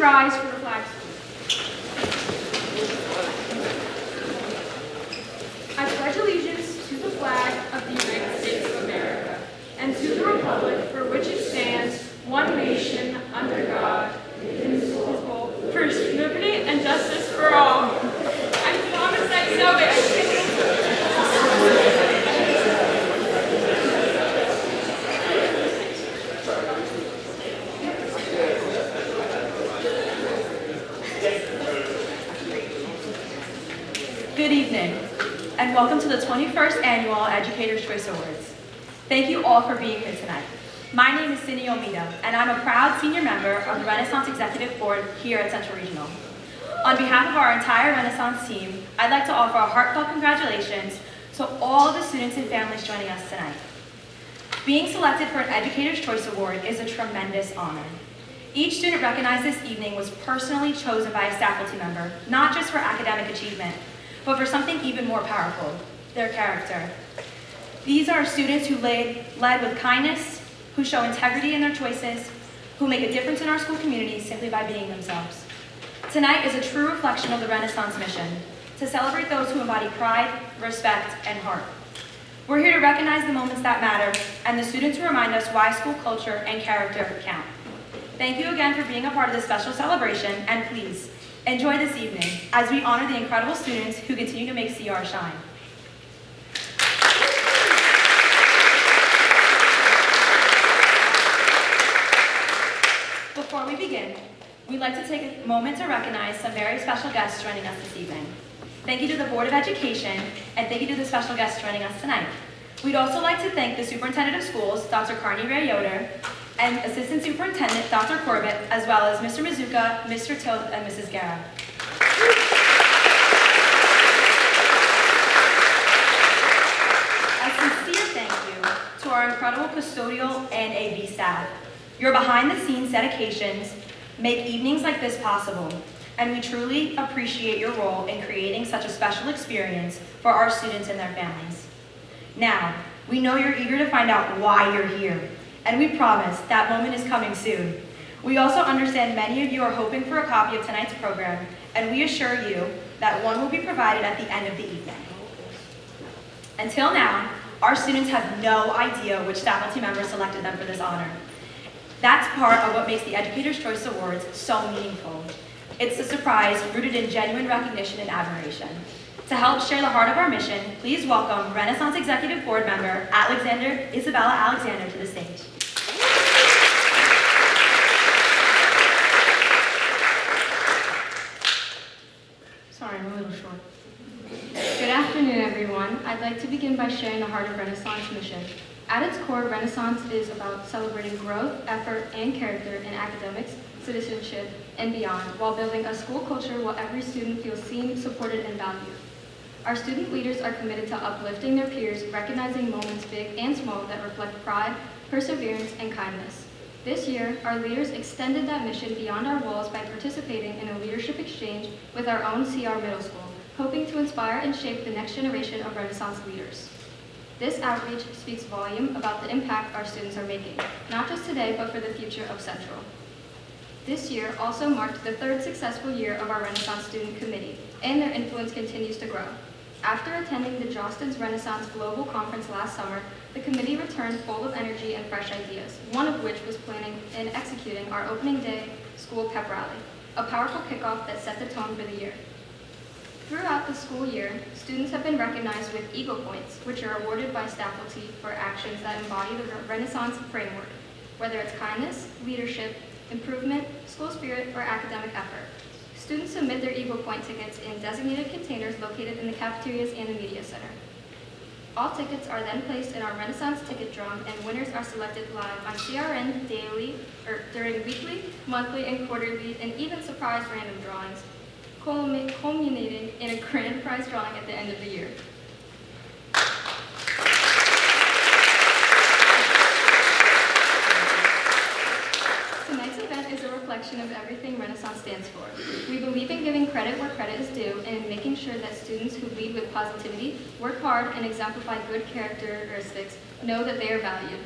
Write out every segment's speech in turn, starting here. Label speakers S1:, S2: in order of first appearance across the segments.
S1: rise for the flag salute. I pledge allegiance to the flag of the United States of America and to the republic for which it stands, one nation, under God, indivisible, for liberty and justice for all. I promise I know it.
S2: Good evening, and welcome to the 21st Annual Educators' Choice Awards. Thank you all for being here tonight. My name is Cindy Omida, and I'm a proud senior member of the Renaissance Executive Board here at Central Regional. On behalf of our entire Renaissance team, I'd like to offer a heartfelt congratulations to all of the students and families joining us tonight. Being selected for an Educators' Choice Award is a tremendous honor. Each student recognized this evening was personally chosen by a faculty member, not just for academic achievement, but for something even more powerful, their character. These are students who led with kindness, who show integrity in their choices, who make a difference in our school communities simply by being themselves. Tonight is a true reflection of the Renaissance mission, to celebrate those who embody pride, respect, and heart. We're here to recognize the moments that matter, and the students who remind us why school culture and character count. Thank you again for being a part of this special celebration, and please, enjoy this evening as we honor the incredible students who continue to make CR shine. Before we begin, we'd like to take a moment to recognize some very special guests joining us this evening. Thank you to the Board of Education, and thank you to the special guests joining us tonight. We'd also like to thank the Superintendent of Schools, Dr. Carney Ray Yoder, and Assistant Superintendent, Dr. Corbett, as well as Mr. Mizuka, Mr. Toth, and Mrs. Guerra. A sincere thank you to our incredible custodial and AV staff. Your behind-the-scenes dedications make evenings like this possible, and we truly appreciate your role in creating such a special experience for our students and their families. Now, we know you're eager to find out why you're here, and we promise that moment is coming soon. We also understand many of you are hoping for a copy of tonight's program, and we assure you that one will be provided at the end of the evening. Until now, our students have no idea which faculty member selected them for this honor. That's part of what makes the Educators' Choice Awards so meaningful. It's a surprise rooted in genuine recognition and admiration. To help share the heart of our mission, please welcome Renaissance Executive Board member Isabella Alexander to the stage.
S1: Sorry, I'm a little short. Good afternoon, everyone. I'd like to begin by sharing the heart of Renaissance mission. At its core, Renaissance is about celebrating growth, effort, and character in academics, citizenship, and beyond, while building a school culture where every student feels seen, supported, and valued. Our student leaders are committed to uplifting their peers, recognizing moments big and small that reflect pride, perseverance, and kindness. This year, our leaders extended that mission beyond our walls by participating in a leadership exchange with our own CR Middle School, hoping to inspire and shape the next generation of Renaissance leaders. This outreach speaks volume about the impact our students are making, not just today, but for the future of Central. This year also marked the third successful year of our Renaissance Student Committee, and their influence continues to grow. After attending the Jostens Renaissance Global Conference last summer, the committee returned full of energy and fresh ideas, one of which was planning and executing our opening day school pep rally, a powerful kickoff that set the tone for the year. Throughout the school year, students have been recognized with Eagle Points, which are awarded by faculty for actions that embody the Renaissance framework, whether it's kindness, leadership, improvement, school spirit, or academic effort. Students submit their Eagle Point tickets in designated containers located in the cafeterias and the media center. All tickets are then placed in our Renaissance ticket drum, and winners are selected live on CRN daily, or during weekly, monthly, and quarterly, and even surprise random drawings, culminating in a grand prize drawing at the end of the year. Tonight's event is a reflection of everything Renaissance stands for. We believe in giving credit where credit is due and in making sure that students who lead with positivity, work hard, and exemplify good characteristics know that they are valued.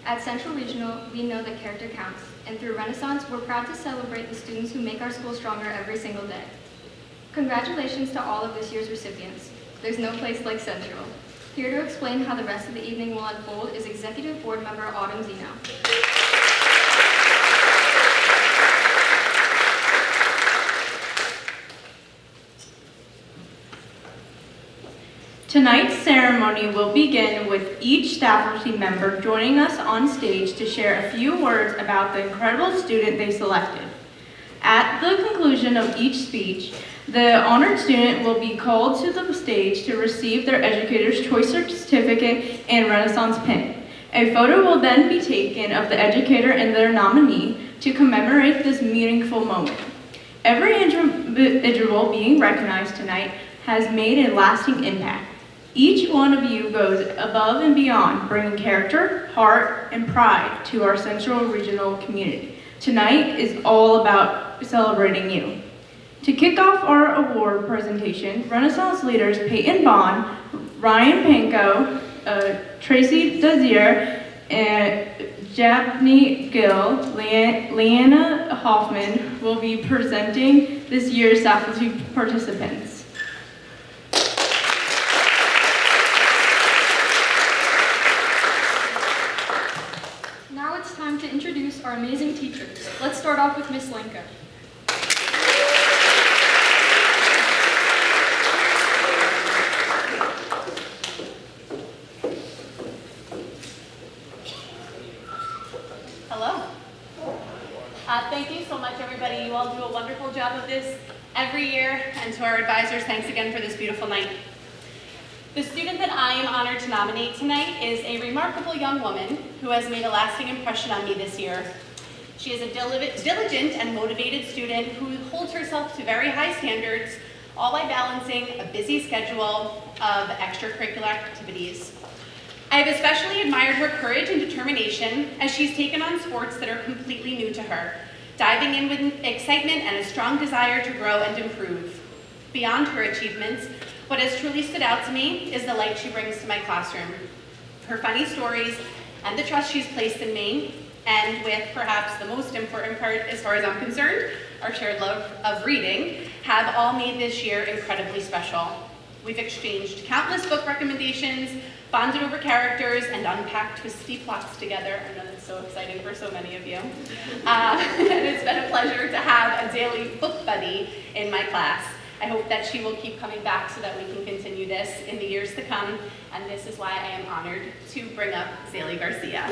S1: At Central Regional, we know that character counts, and through Renaissance, we're proud to celebrate the students who make our school stronger every single day. Congratulations to all of this year's recipients. There's no place like Central. Here to explain how the rest of the evening will unfold is Executive Board Member Autumn Zeno.
S3: Tonight's ceremony will begin with each faculty member joining us on stage to share a few words about the incredible student they selected. At the conclusion of each speech, the honored student will be called to the stage to receive their Educator's Choice Certificate and Renaissance pin. A photo will then be taken of the educator and their nominee to commemorate this meaningful moment. Every individual being recognized tonight has made a lasting impact. Each one of you goes above and beyond, bringing character, heart, and pride to our Central Regional community. Tonight is all about celebrating you. To kick off our award presentation, Renaissance leaders Peyton Bond, Ryan Panko, Tracy Dozier, and Jabney Gill, Leanna Hoffman will be presenting this year's faculty participants.
S1: Now it's time to introduce our amazing teachers. Let's start off with Miss Lenka.
S4: Hello. Thank you so much, everybody. You all do a wonderful job of this every year. And to our advisors, thanks again for this beautiful night. The student that I am honored to nominate tonight is a remarkable young woman who has made a lasting impression on me this year. She is a diligent and motivated student who holds herself to very high standards, all by balancing a busy schedule of extracurricular activities. I have especially admired her courage and determination as she's taken on sports that are completely new to her, diving in with excitement and a strong desire to grow and improve. Beyond her achievements, what has truly stood out to me is the light she brings to my classroom. Her funny stories and the trust she's placed in me, and with perhaps the most important part as far as I'm concerned, our shared love of reading, have all made this year incredibly special. We've exchanged countless book recommendations, bonded over characters, and unpacked twisty plots together. I know that's so exciting for so many of you. And it's been a pleasure to have a daily book buddy in my class. I hope that she will keep coming back so that we can continue this in the years to come. And this is why I am honored to bring up Zaley Garcia.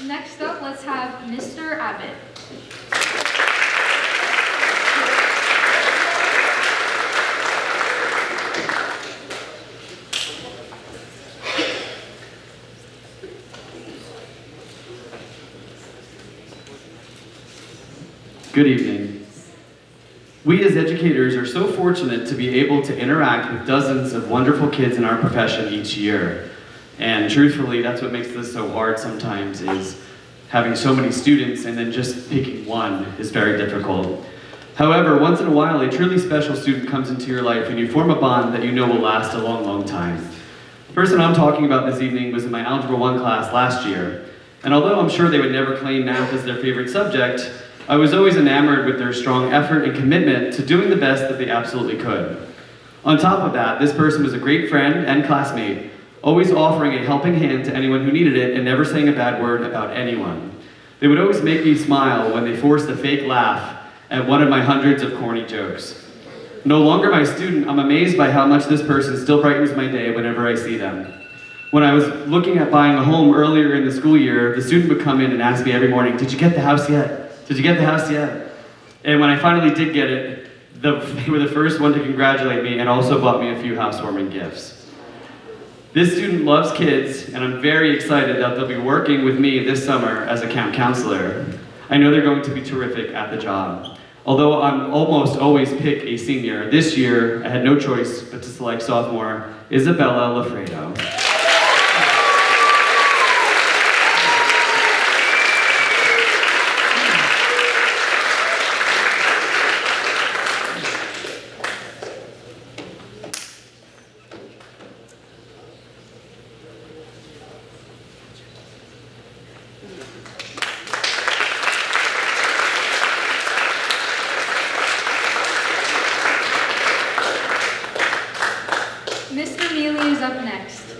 S1: Next up, let's have Mr. Abbott.
S5: Good evening. We as educators are so fortunate to be able to interact with dozens of wonderful kids in our profession each year. And truthfully, that's what makes this so hard sometimes, is having so many students and then just picking one is very difficult. However, once in a while, a truly special student comes into your life and you form a bond that you know will last a long, long time. The person I'm talking about this evening was in my Algebra 1 class last year. And although I'm sure they would never claim math as their favorite subject, I was always enamored with their strong effort and commitment to doing the best that they absolutely could. On top of that, this person was a great friend and classmate, always offering a helping hand to anyone who needed it and never saying a bad word about anyone. They would always make me smile when they forced a fake laugh at one of my hundreds of corny jokes. No longer my student, I'm amazed by how much this person still brightens my day whenever I see them. When I was looking at buying a home earlier in the school year, the student would come in and ask me every morning, "Did you get the house yet? Did you get the house yet?" And when I finally did get it, they were the first one to congratulate me and also bought me a few housewarming gifts. This student loves kids, and I'm very excited that they'll be working with me this summer as a camp counselor. I know they're going to be terrific at the job. Although I'm almost always pick a senior, this year I had no choice but to select sophomore Isabella Lafredo.
S1: Mr. Mealy is up next.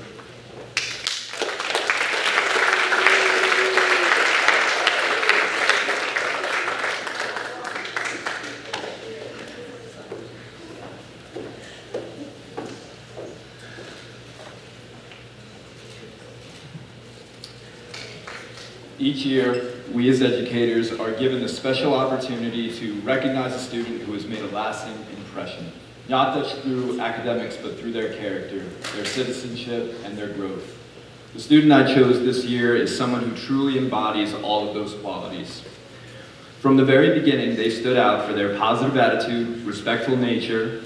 S6: Each year, we as educators are given the special opportunity to recognize a student who has made a lasting impression, not just through academics, but through their character, their citizenship, and their growth. The student I chose this year is someone who truly embodies all of those qualities. From the very beginning, they stood out for their positive attitude, respectful nature,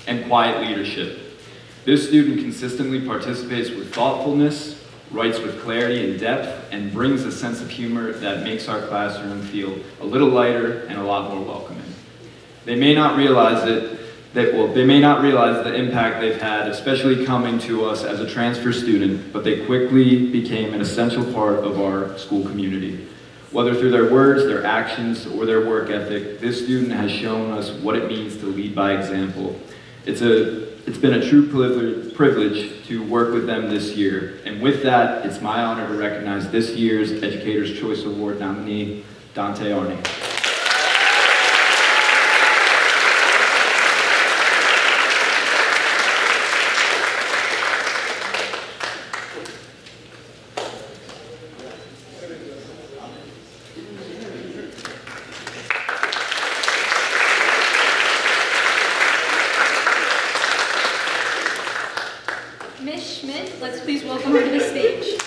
S6: and quiet leadership. This student consistently participates with thoughtfulness, writes with clarity and depth, and brings a sense of humor that makes our classroom feel a little lighter and a lot more welcoming. They may not realize they may not realize the impact they've had, especially coming to us as a transfer student, but they quickly became an essential part of our school community. Whether through their words, their actions, or their work ethic, this student has shown us what it means to lead by example. It's been a true privilege to work with them this year. And with that, it's my honor to recognize this year's Educator's Choice Award nominee, Dante Arney.
S1: Ms. Schmidt, let's please welcome her to the stage.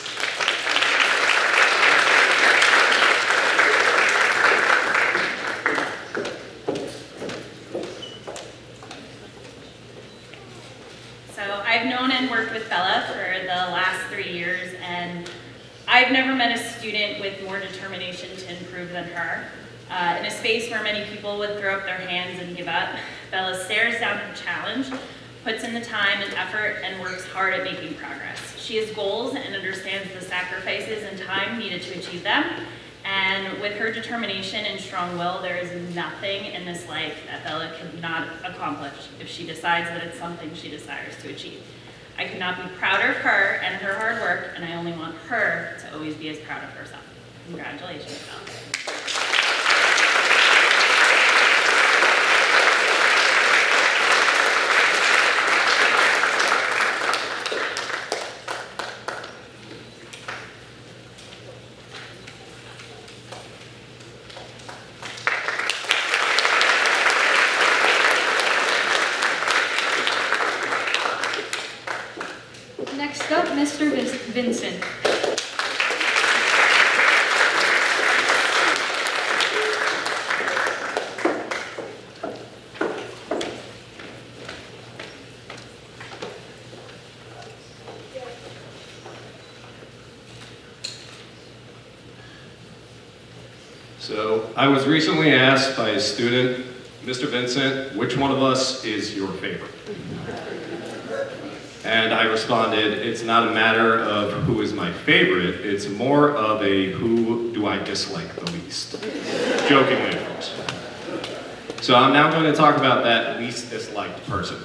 S7: So I've known and worked with Bella for the last 3 years, and I've never met a student with more determination to improve than her. In a space where many people would throw up their hands and give up, Bella stares down her challenge, puts in the time and effort, and works hard at making progress. She has goals and understands the sacrifices and time needed to achieve them. And with her determination and strong will, there is nothing in this life that Bella cannot accomplish if she decides that it's something she desires to achieve. I could not be prouder of her and her hard work, and I only want her to always be as proud of herself. Congratulations, Bella.
S1: Next up, Mr. Vincent.
S8: So I was recently asked by a student, Mr. Vincent, which one of us is your favorite? And I responded, it's not a matter of who is my favorite, it's more of a who do I dislike the least. Jokingly, of course. So I'm now going to talk about that least disliked person.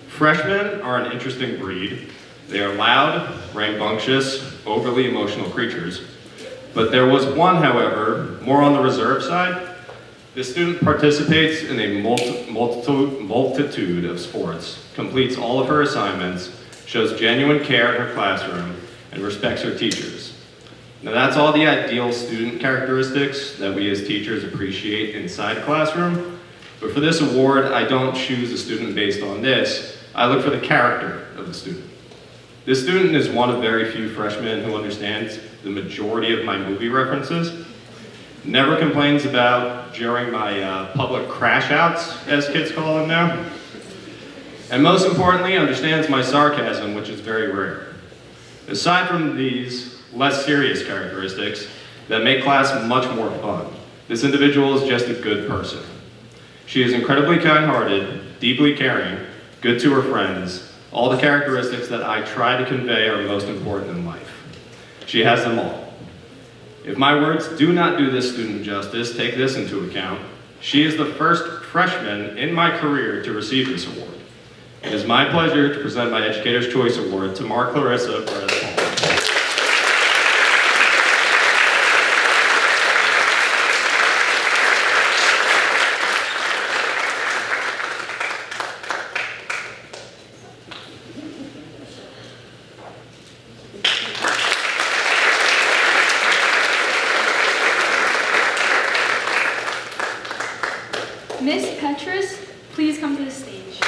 S8: Freshmen are an interesting breed. They are loud, rambunctious, overly emotional creatures. But there was one, however, more on the reserve side. This student participates in a multitude of sports, completes all of her assignments, shows genuine care in her classroom, and respects her teachers. Now that's all the ideal student characteristics that we as teachers appreciate inside a classroom. But for this award, I don't choose a student based on this. I look for the character of the student. This student is one of very few freshmen who understands the majority of my movie references, never complains about during my public crash outs, as kids call them now, and most importantly, understands my sarcasm, which is very rare. Aside from these less serious characteristics that make class much more fun, this individual is just a good person. She is incredibly kind-hearted, deeply caring, good to her friends, all the characteristics that I try to convey are most important in life. She has them all. If my words do not do this student justice, take this into account. She is the first freshman in my career to receive this award. It is my pleasure to present my Educator's Choice Award to Mark Clarissa Perez-Paul.
S2: Miss Petrus, please come to the stage.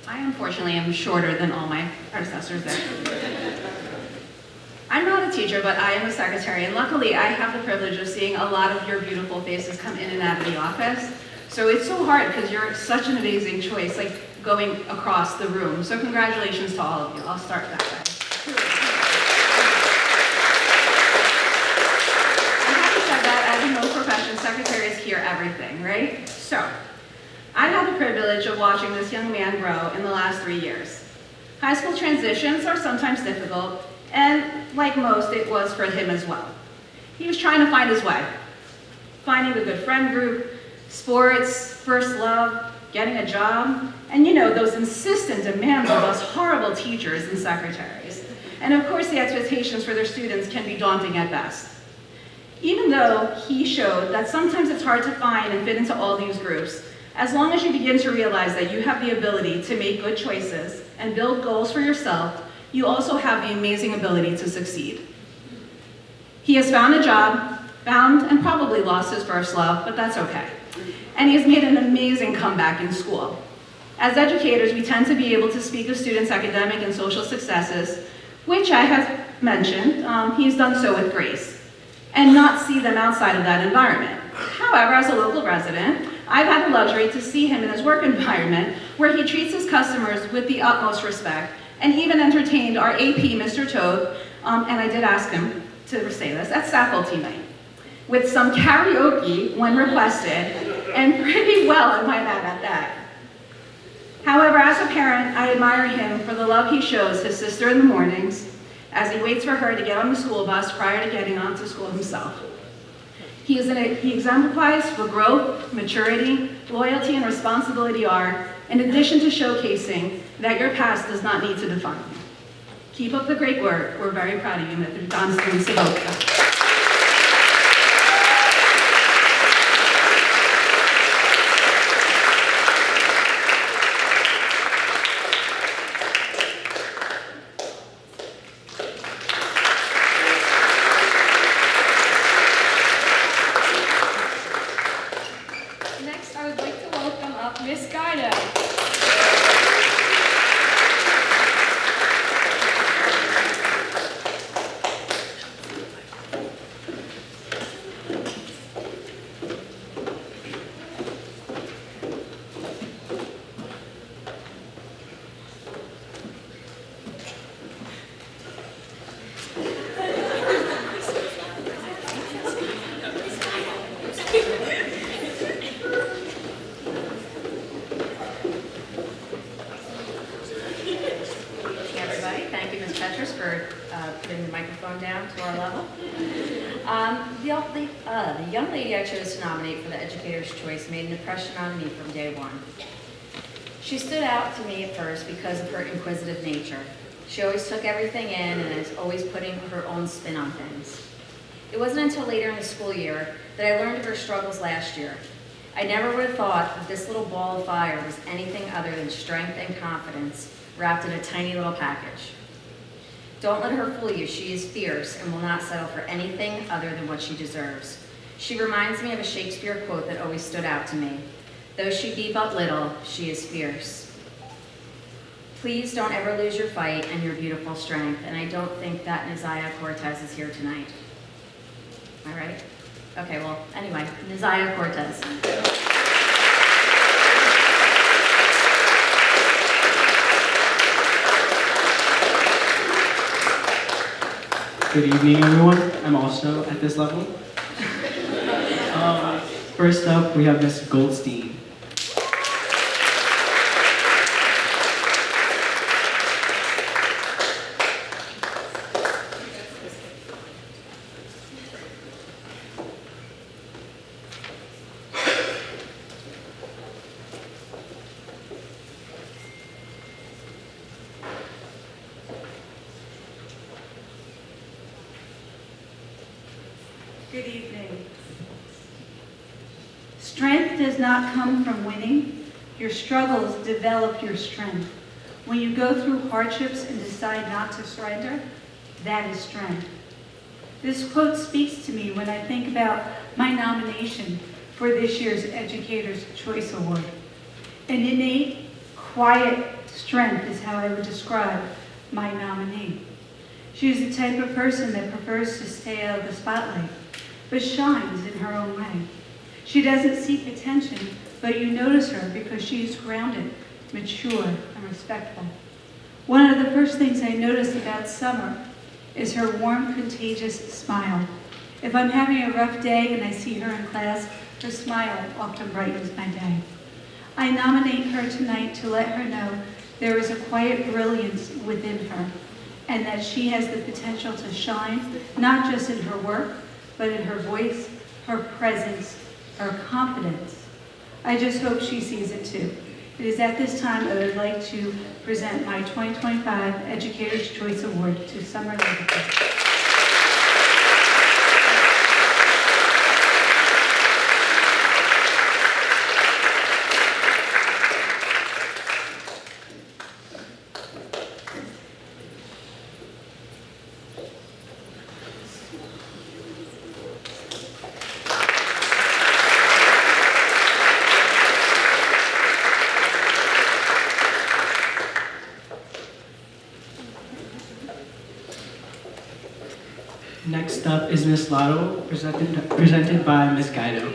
S9: I unfortunately am shorter than all my predecessors there. I'm not a teacher, but I am a secretary, and luckily I have the privilege of seeing a lot of your beautiful faces come in and out of the office. So it's so hard because you're such an amazing choice, like going across the room. So congratulations to all of you. I'll start that way. And having said that, as in most professions, secretaries hear everything, right? So, I've had the privilege of watching this young man grow in the last 3 years. High school transitions are sometimes difficult, and like most, it was for him as well. He was trying to find his way, finding a good friend group, sports, first love, getting a job, and you know, those insistent demands of us horrible teachers and secretaries. And of course, the expectations for their students can be daunting at best. Even though he showed that sometimes it's hard to find and fit into all these groups, as long as you begin to realize that you have the ability to make good choices and build goals for yourself, you also have the amazing ability to succeed. He has found a job, found and probably lost his first love, but that's okay. And he has made an amazing comeback in school. As educators, we tend to be able to speak of students' academic and social successes, which I have mentioned, he's done so with grace, and not see them outside of that environment. However, as a local resident, I've had the luxury to see him in his work environment where he treats his customers with the utmost respect and even entertained our AP, Mr. Toad, and I did ask him to say this, at faculty night, with some karaoke when requested, and pretty well, I might add at that. However, as a parent, I admire him for the love he shows his sister in the mornings as he waits for her to get on the school bus prior to getting on to school himself. He exemplifies what growth, maturity, loyalty, and responsibility are, in addition to showcasing that your past does not need to define you. Keep up the great work. We're very proud of you, Mr. Dunstan Saboka.
S1: Next, I would like to welcome up Miss Guido.
S9: Hey everybody, thank you Ms. Petrus for putting the microphone down to our level. The young lady I chose to nominate for the Educator's Choice made an impression on me from day one. She stood out to me at first because of her inquisitive nature. She always took everything in and is always putting her own spin on things. It wasn't until later in the school year that I learned of her struggles last year.
S10: I never would have thought that this little ball of fire was anything other than strength and confidence wrapped in a tiny little package. Don't let her fool you. She is fierce and will not settle for anything other than what she deserves. She reminds me of a Shakespeare quote that always stood out to me. Though she be but little, she is fierce. Please don't ever lose your fight and your beautiful strength, and I don't think that Neziah Cortez is here tonight. Am I right? Okay, well, anyway, Neziah Cortez.
S11: Good evening, everyone. I'm also at this level. First up, we have Miss Goldstein.
S12: Good evening. Strength does not come from winning. Your struggles develop your strength. When you go through hardships and decide not to surrender, that is strength. This quote speaks to me when I think about my nomination for this year's Educator's Choice Award. An innate, quiet strength is how I would describe my nominee. She is the type of person that prefers to stay out of the spotlight, but shines in her own way. She doesn't seek attention, but you notice her because she is grounded, mature, and respectful. One of the first things I notice about Summer is her warm, contagious smile. If I'm having a rough day and I see her in class, her smile often brightens my day. I nominate her tonight to let her know there is a quiet brilliance within her, and that she has the potential to shine, not just in her work, but in her voice, her presence, her confidence. I just hope she sees it too. It is at this time I would like to present my 2025 Educator's Choice Award to Summer Levitt.
S11: Next up is Miss Lotto, presented by Miss Guido.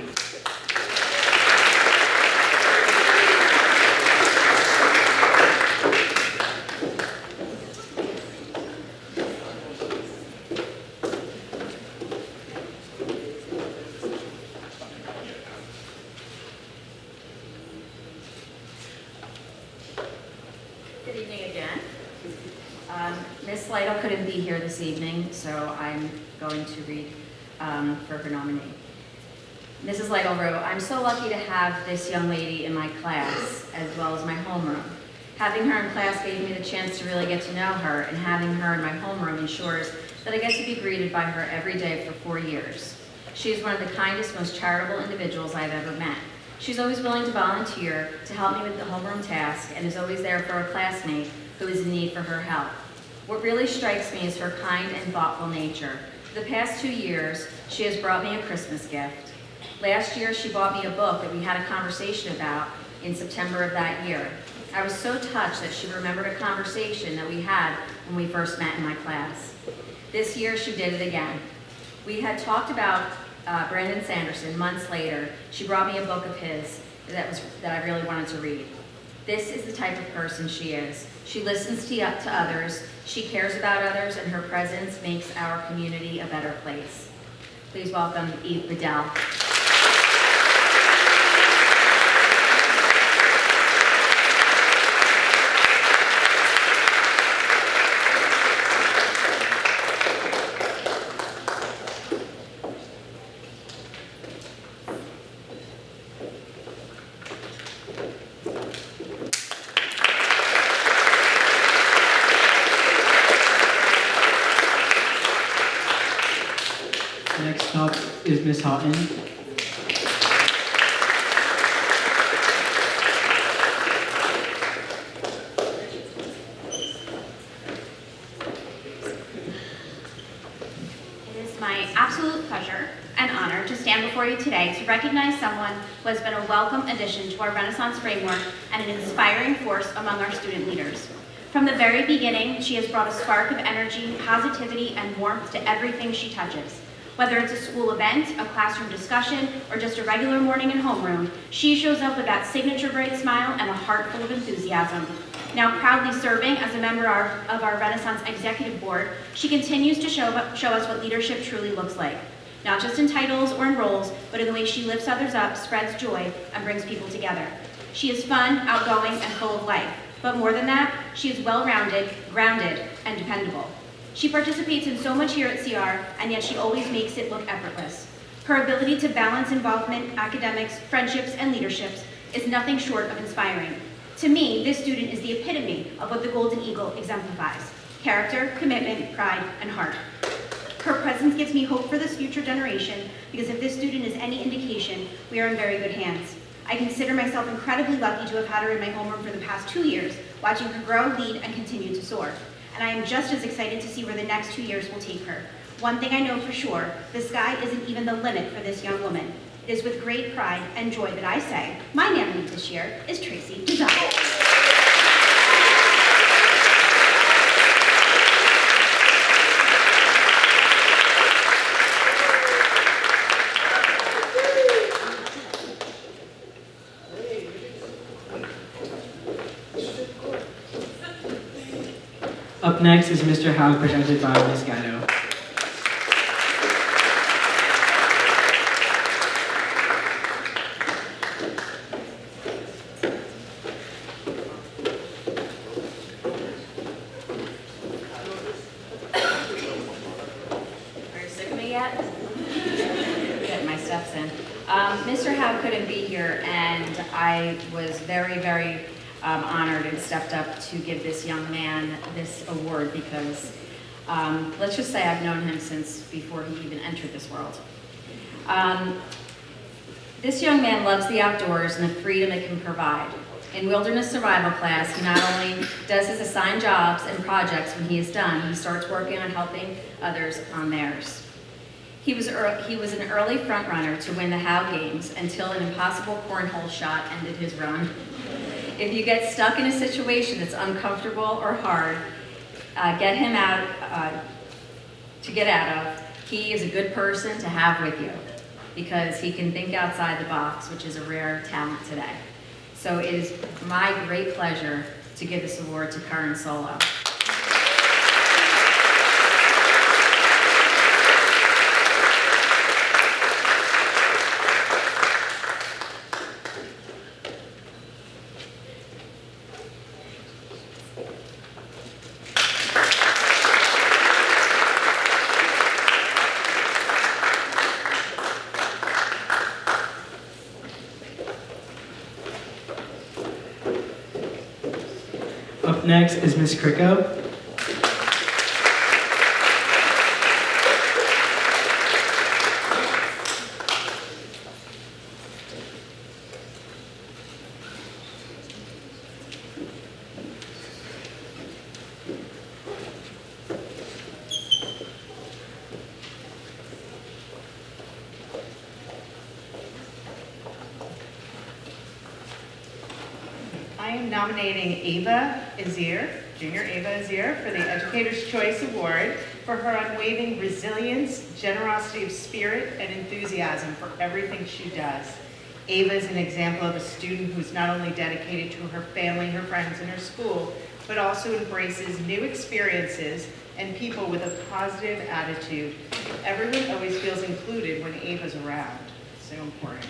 S10: Good evening again. Ms. Lytle couldn't be here this evening, so I'm going to read for her nominee. Mrs. Lytle wrote, I'm so lucky to have this young lady in my class, as well as my homeroom. Having her in class gave me the chance to really get to know her, and having her in my homeroom ensures that I get to be greeted by her every day for 4 years. She is one of the kindest, most charitable individuals I've ever met. She's always willing to volunteer to help me with the homeroom task and is always there for a classmate who is in need for her help. What really strikes me is her kind and thoughtful nature. For the past 2 years, she has brought me a Christmas gift. Last year, she bought me a book that we had a conversation about in September of that year. I was so touched that she remembered a conversation that we had when we first met in my class. This year, she did it again. We had talked about Brandon Sanderson months later. She brought me a book of his that I really wanted to read. This is the type of person she is. She listens to others, she cares about others, and her presence makes our community a better place. Please welcome Eve Bedell.
S11: Next up is Miss Houghton.
S13: absolute pleasure and honor to stand before you today to recognize someone who has been a welcome addition to our Renaissance framework and an inspiring force among our student leaders. From the very beginning, she has brought a spark of energy, positivity, and warmth to everything she touches. Whether it's a school event, a classroom discussion, or just a regular morning in homeroom, she shows up with that signature bright smile and a heart full of enthusiasm. Now proudly serving as a member of our Renaissance Executive Board, she continues to show us what leadership truly looks like. Not just in titles or in roles, but in the way she lifts others up, spreads joy, and brings people together. She is fun, outgoing, and full of life. But more than that, she is well-rounded, grounded, and dependable. She participates in so much here at CR, and yet she always makes it look effortless. Her ability to balance involvement, academics, friendships, and leaderships is nothing short of inspiring. To me, this student is the epitome of what the Golden Eagle exemplifies: character, commitment, pride, and heart. Her presence gives me hope for this future generation, because if this student is any indication, we are in very good hands. I consider myself incredibly lucky to have had her in my homeroom for the past 2 years, watching her grow, lead, and continue to soar. And I am just as excited to see where the next 2 years will take her. One thing I know for sure, the sky isn't even the limit for this young woman. It is with great pride and joy that I say, my nominee this year is Tracy Desire.
S11: Up next is Mr. Howe, presented by Ms. Gatto.
S10: Are you sick of me yet? Get my steps in. Mr. Howe couldn't be here, and I was very honored and stepped up to give this young man this award because let's just say I've known him since before he even entered this world. This young man loves the outdoors and the freedom it can provide. In wilderness survival class, he not only does his assigned jobs and projects when he is done, he starts working on helping others on theirs. He was an early front runner to win the Howe Games until an impossible cornhole shot ended his run. If you get stuck in a situation that's uncomfortable or hard, get him out to get out of. He is a good person to have with you because he can think outside the box, which is a rare talent today. So it is my great pleasure to give this award to Karan Solo.
S11: Up next is Ms. Kricko.
S14: I am nominating Ava Azir, Junior Ava Azir, for the Educator's Choice Award for her unwavering resilience, generosity of spirit, and enthusiasm for everything she does. Ava is an example of a student who's not only dedicated to her family, her friends, and her school, but also embraces new experiences and people with a positive attitude. Everyone always feels included when Ava's around. So important.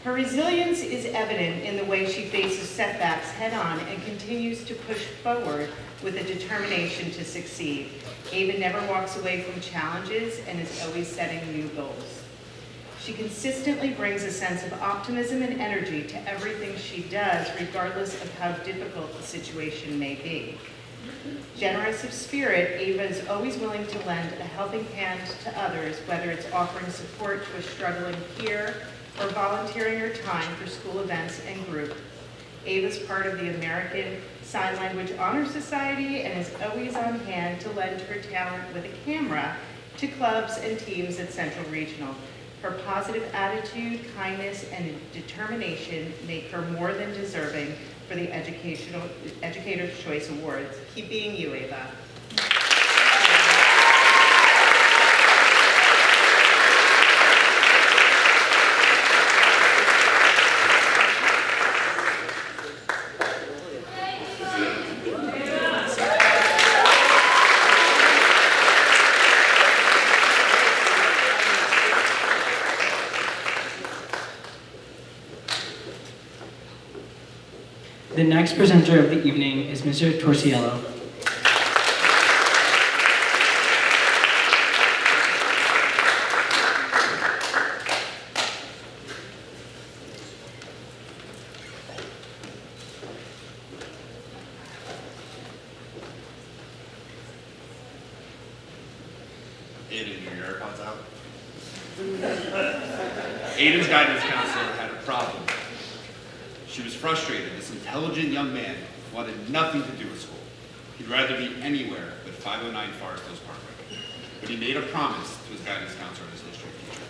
S14: Her resilience is evident in the way she faces setbacks head-on and continues to push forward with a determination to succeed. Ava never walks away from challenges and is always setting new goals. She consistently brings a sense of optimism and energy to everything she does, regardless of how difficult the situation may be. Generous of spirit, Ava is always willing to lend a helping hand to others, whether it's offering support to a struggling peer or volunteering her time for school events and group. Ava's part of the American Sign Language Honor Society and is always on hand to lend her talent with a camera to clubs and teams at Central Regional. Her positive attitude, kindness, and determination make her more than deserving for the Educator's Choice Awards. Keep being you, Ava.
S11: The next presenter of the evening is Mr. Torciello.
S15: Aiden, your AirPods out? Aiden's guidance counselor had a problem. She was frustrated. This intelligent young man wanted nothing to do with school. He'd rather be anywhere but 509 Forest Hills Parkway. But he made a promise to his guidance counselor and his history teacher.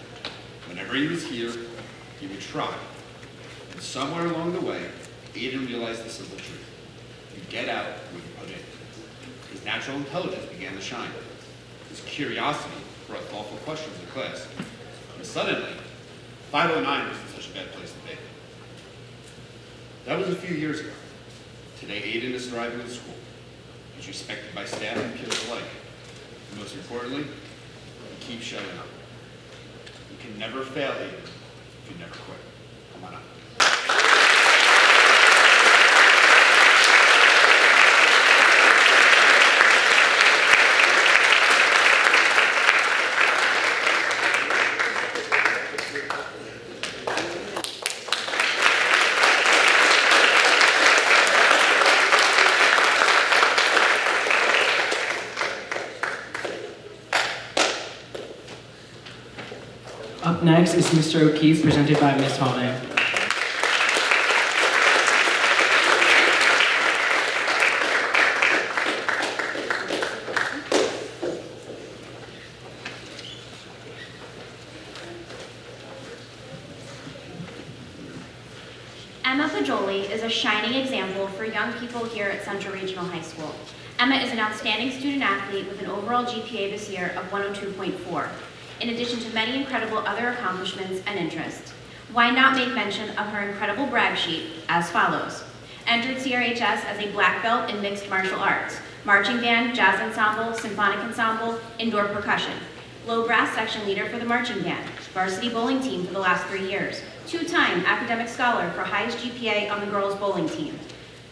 S15: Whenever he was here, he would try. And somewhere along the way, Aiden realized the simple truth. You get out what you put in. His natural intelligence began to shine. His curiosity brought thoughtful questions in class. And suddenly, 509 wasn't such a bad place to be. That was a few years ago. Today, Aiden is thriving in school. He's respected by staff and peers alike. And most importantly, he keeps showing up. You can never fail, Aiden, if you never quit. Come on up.
S11: Up next is Mr. O'Keefe, presented by Ms. Holiday.
S13: Emma Pajoli is a shining example for young people here at Central Regional High School. Emma is an outstanding student athlete with an overall GPA this year of 102.4. In addition to many incredible other accomplishments and interests. Why not make mention of her incredible brag sheet as follows. Entered CRHS as a black belt in mixed martial arts, marching band, jazz ensemble, symphonic ensemble, indoor percussion. Low brass section leader for the marching band, varsity bowling team for the last 3 years, 2-time academic scholar for highest GPA on the girls bowling team,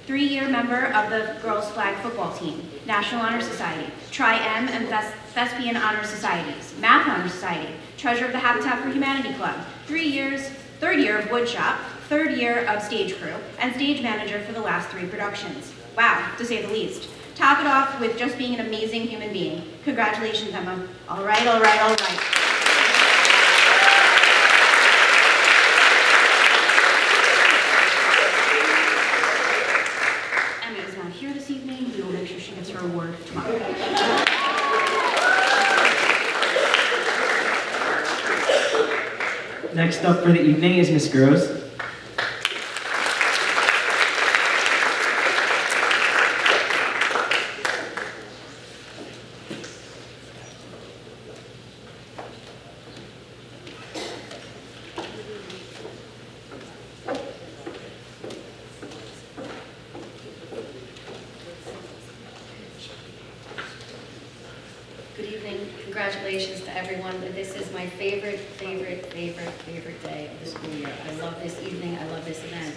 S13: 3-year member of the girls flag football team, National Honor Society, Tri-M and Thespian Honor Societies, Math Honor Society, treasurer of the Habitat for Humanity Club, 3 years, 3rd year of woodshop, 3rd year of stage crew, and stage manager for the last 3 productions. Wow, to say the least. Top it off with just being an amazing human being. Congratulations, Emma. All right, all right, all right. Emma is not here this evening. We will make sure she gets her award tomorrow.
S11: Next up for the evening is Ms. Gross.
S16: Good evening. Congratulations to everyone. This is my favorite day of the school year. I love this evening. I love this event.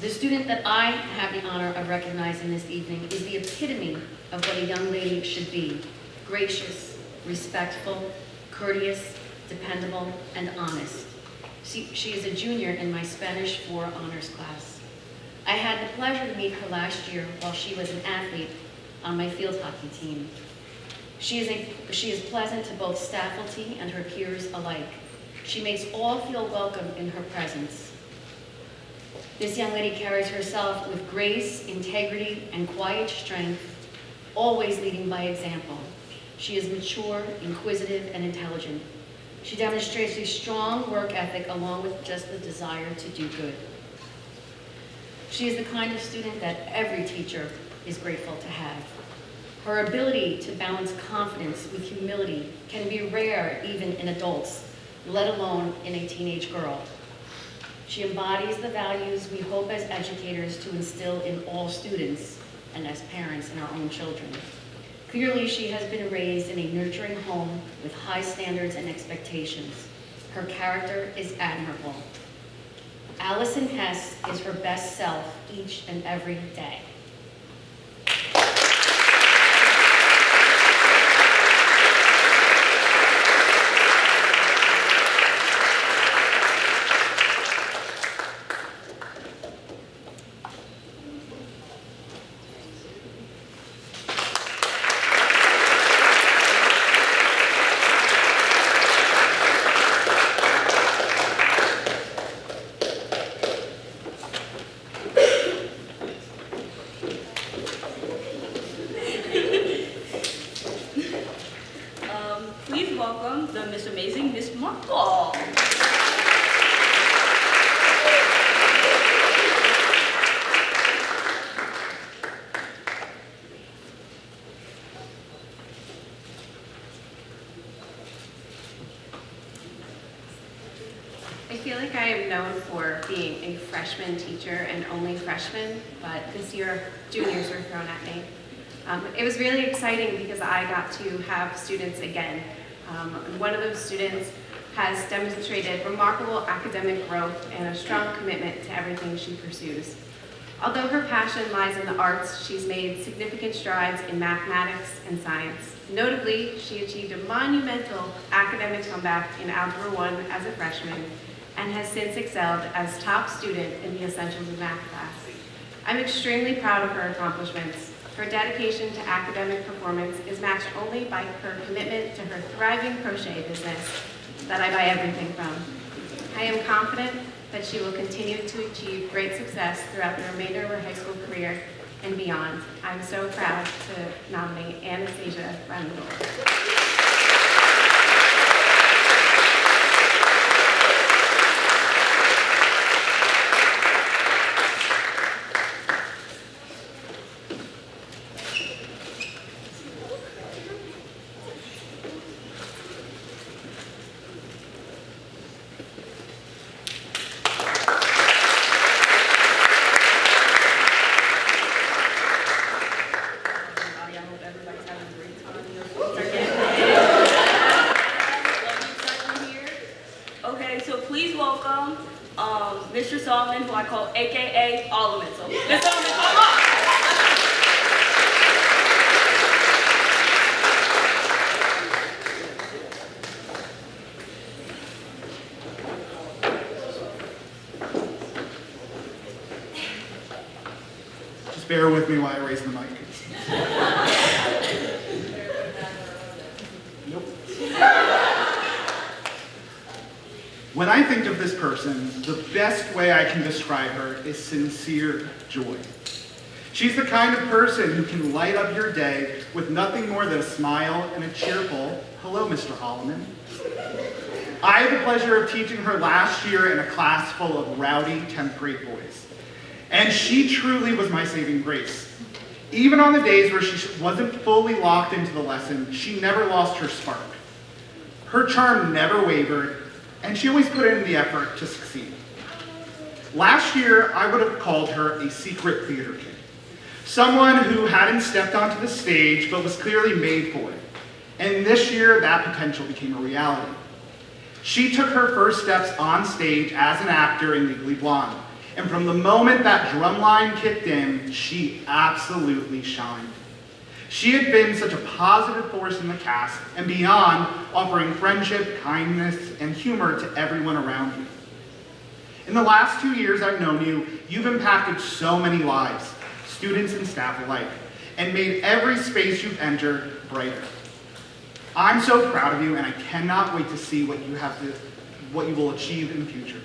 S16: The student that I have the honor of recognizing this evening is the epitome of what a young lady should be. Gracious, respectful, courteous, dependable, and honest. She is a junior in my Spanish 4 honors class. I had the pleasure to meet her last year while she was an athlete on my field hockey team. She is pleasant to both faculty and her peers alike. She makes all feel welcome in her presence. This young lady carries herself with grace, integrity, and quiet strength, always leading by example. She is mature, inquisitive, and intelligent. She demonstrates a strong work ethic along with just the desire to do good. She is the kind of student that every teacher is grateful to have. Her ability to balance confidence with humility can be rare even in adults, let alone in a teenage girl. She embodies the values we hope as educators to instill in all students and as parents in our own children. Clearly, she has been raised in a nurturing home with high standards and expectations. Her character is admirable. Allison Hess is her best self each and every day.
S2: Please welcome the Miss Amazing Miss Markle.
S17: I feel like I am known for being a freshman teacher and only freshman, but this year juniors were thrown at me. It was really exciting because I got to have students again. One of those students has demonstrated remarkable academic growth and a strong commitment to everything she pursues. Although her passion lies in the arts, she's made significant strides in mathematics and science. Notably, she achieved a monumental academic comeback in Algebra 1 as a freshman and has since excelled as top student in the Essentials of Math class. I'm extremely proud of her accomplishments. Her dedication to academic performance is matched only by her commitment to her thriving crochet business that I buy everything from. I am confident that she will continue to achieve great success throughout the remainder of her high school career and beyond. I'm so proud to nominate Anastasia Randall.
S2: Okay, so please welcome Mr. Solomon, who I call AKA Oliman. So, Mr. Solomon, come on!
S18: Just bear with me while I raise the mic. When I think of this person, the best way I can describe her is sincere joy. She's the kind of person who can light up your day with nothing more than a smile and a cheerful, "Hello, Mr. Holloman." I had the pleasure of teaching her last year in a class full of rowdy 10th grade boys. And she truly was my saving grace. Even on the days where she wasn't fully locked into the lesson, she never lost her spark. Her charm never wavered, and she always put in the effort to succeed. Last year, I would have called her a secret theater kid. Someone who hadn't stepped onto the stage, but was clearly made for it. And this year, that potential became a reality. She took her first steps on stage as an actor in Legally Blonde. And from the moment that drumline kicked in, she absolutely shined. She had been such a positive force in the cast and beyond, offering friendship, kindness, and humor to everyone around you. In the last 2 years I've known you, you've impacted so many lives, students and staff alike, and made every space you've entered brighter. I'm so proud of you, and I cannot wait to see what you will achieve in the future.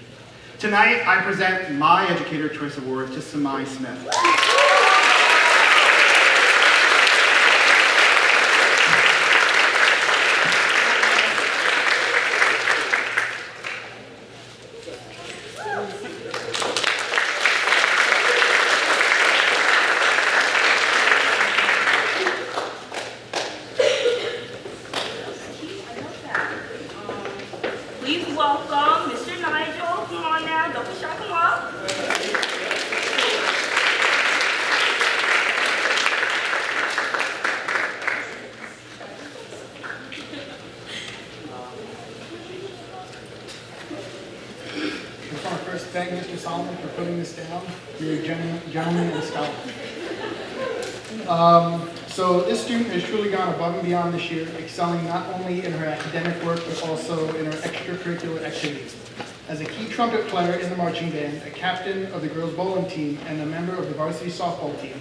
S18: Tonight, I present my Educator Choice Award to Samai Smith.
S2: welcome Mr. Nigel. Come on now, don't be shy, come up.
S18: I just want to first thank Mr. Solomon for putting this down. You're a gentleman and scholar. So this student has truly gone above and beyond this year, excelling not only in her academic work, but also in her extracurricular activities. As a key trumpet player in the marching band, a captain of the girls bowling team, and a member of the varsity softball team,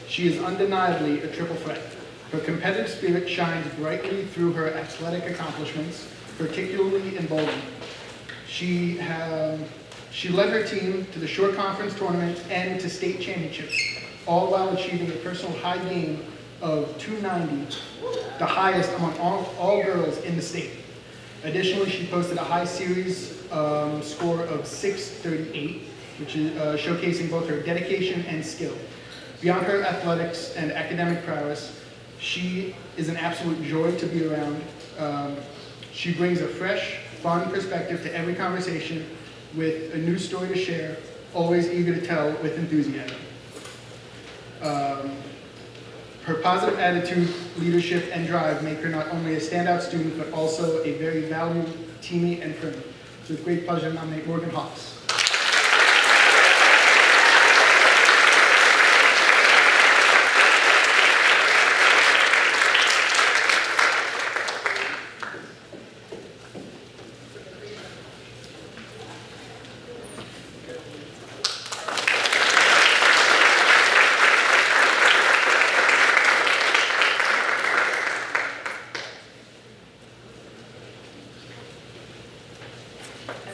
S18: she is undeniably a triple threat. Her competitive spirit shines brightly through her athletic accomplishments, particularly in bowling. She led her team to the short conference tournament and to state championships, all while achieving a personal high game of 290, the highest among all girls in the state. Additionally, she posted a high series score of 638, which is showcasing both her dedication and skill. Beyond her athletics and academic prowess, she is an absolute joy to be around. She brings a fresh, fun perspective to every conversation with a new story to share, always eager to tell with enthusiasm. Her positive attitude, leadership, and drive make her not only a standout student, but also a very valued teammate and friend. It's with great pleasure to nominate Morgan Hawks.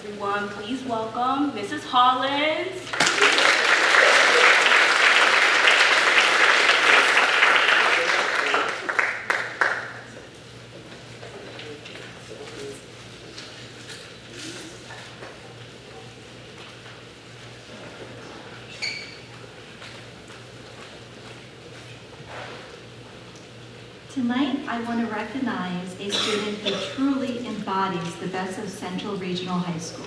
S2: Everyone, please welcome Mrs. Hollins.
S19: Tonight, I want to recognize a student who truly embodies the best of Central Regional High School.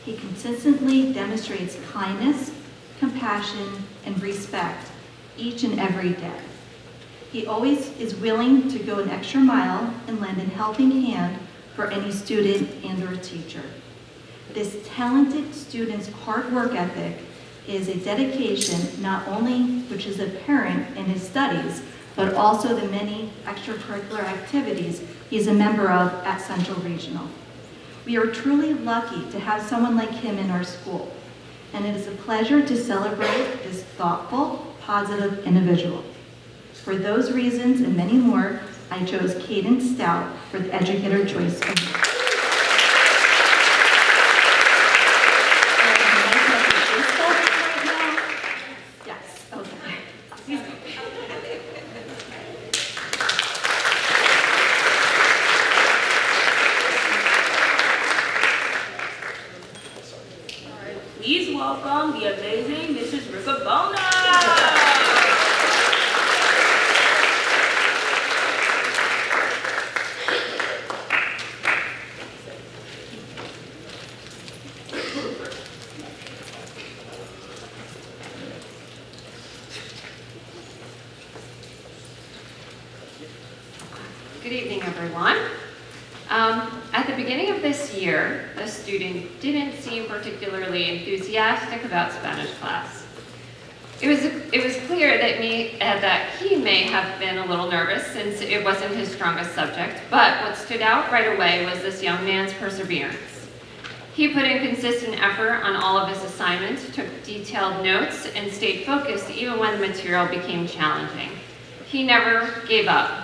S19: He consistently demonstrates kindness, compassion, and respect each and every day. He always is willing to go an extra mile and lend a helping hand for any student and or teacher. This talented student's hard work ethic is a dedication not only which is apparent in his studies, but also the many extracurricular activities he's a member of at Central Regional. We are truly lucky to have someone like him in our school, and it is a pleasure to celebrate this thoughtful, positive individual. For those reasons and many more, I chose Caden Stout for the Educator Choice Award. Yes, okay.
S2: Please welcome the amazing Mrs. Riccabona.
S20: Good evening, everyone. At the beginning of this year, the student didn't seem particularly enthusiastic about Spanish class. It was clear that he may have been a little nervous since it wasn't his strongest subject, but what stood out right away was this young man's perseverance. He put in consistent effort on all of his assignments, took detailed notes, and stayed focused even when the material became challenging. He never gave up.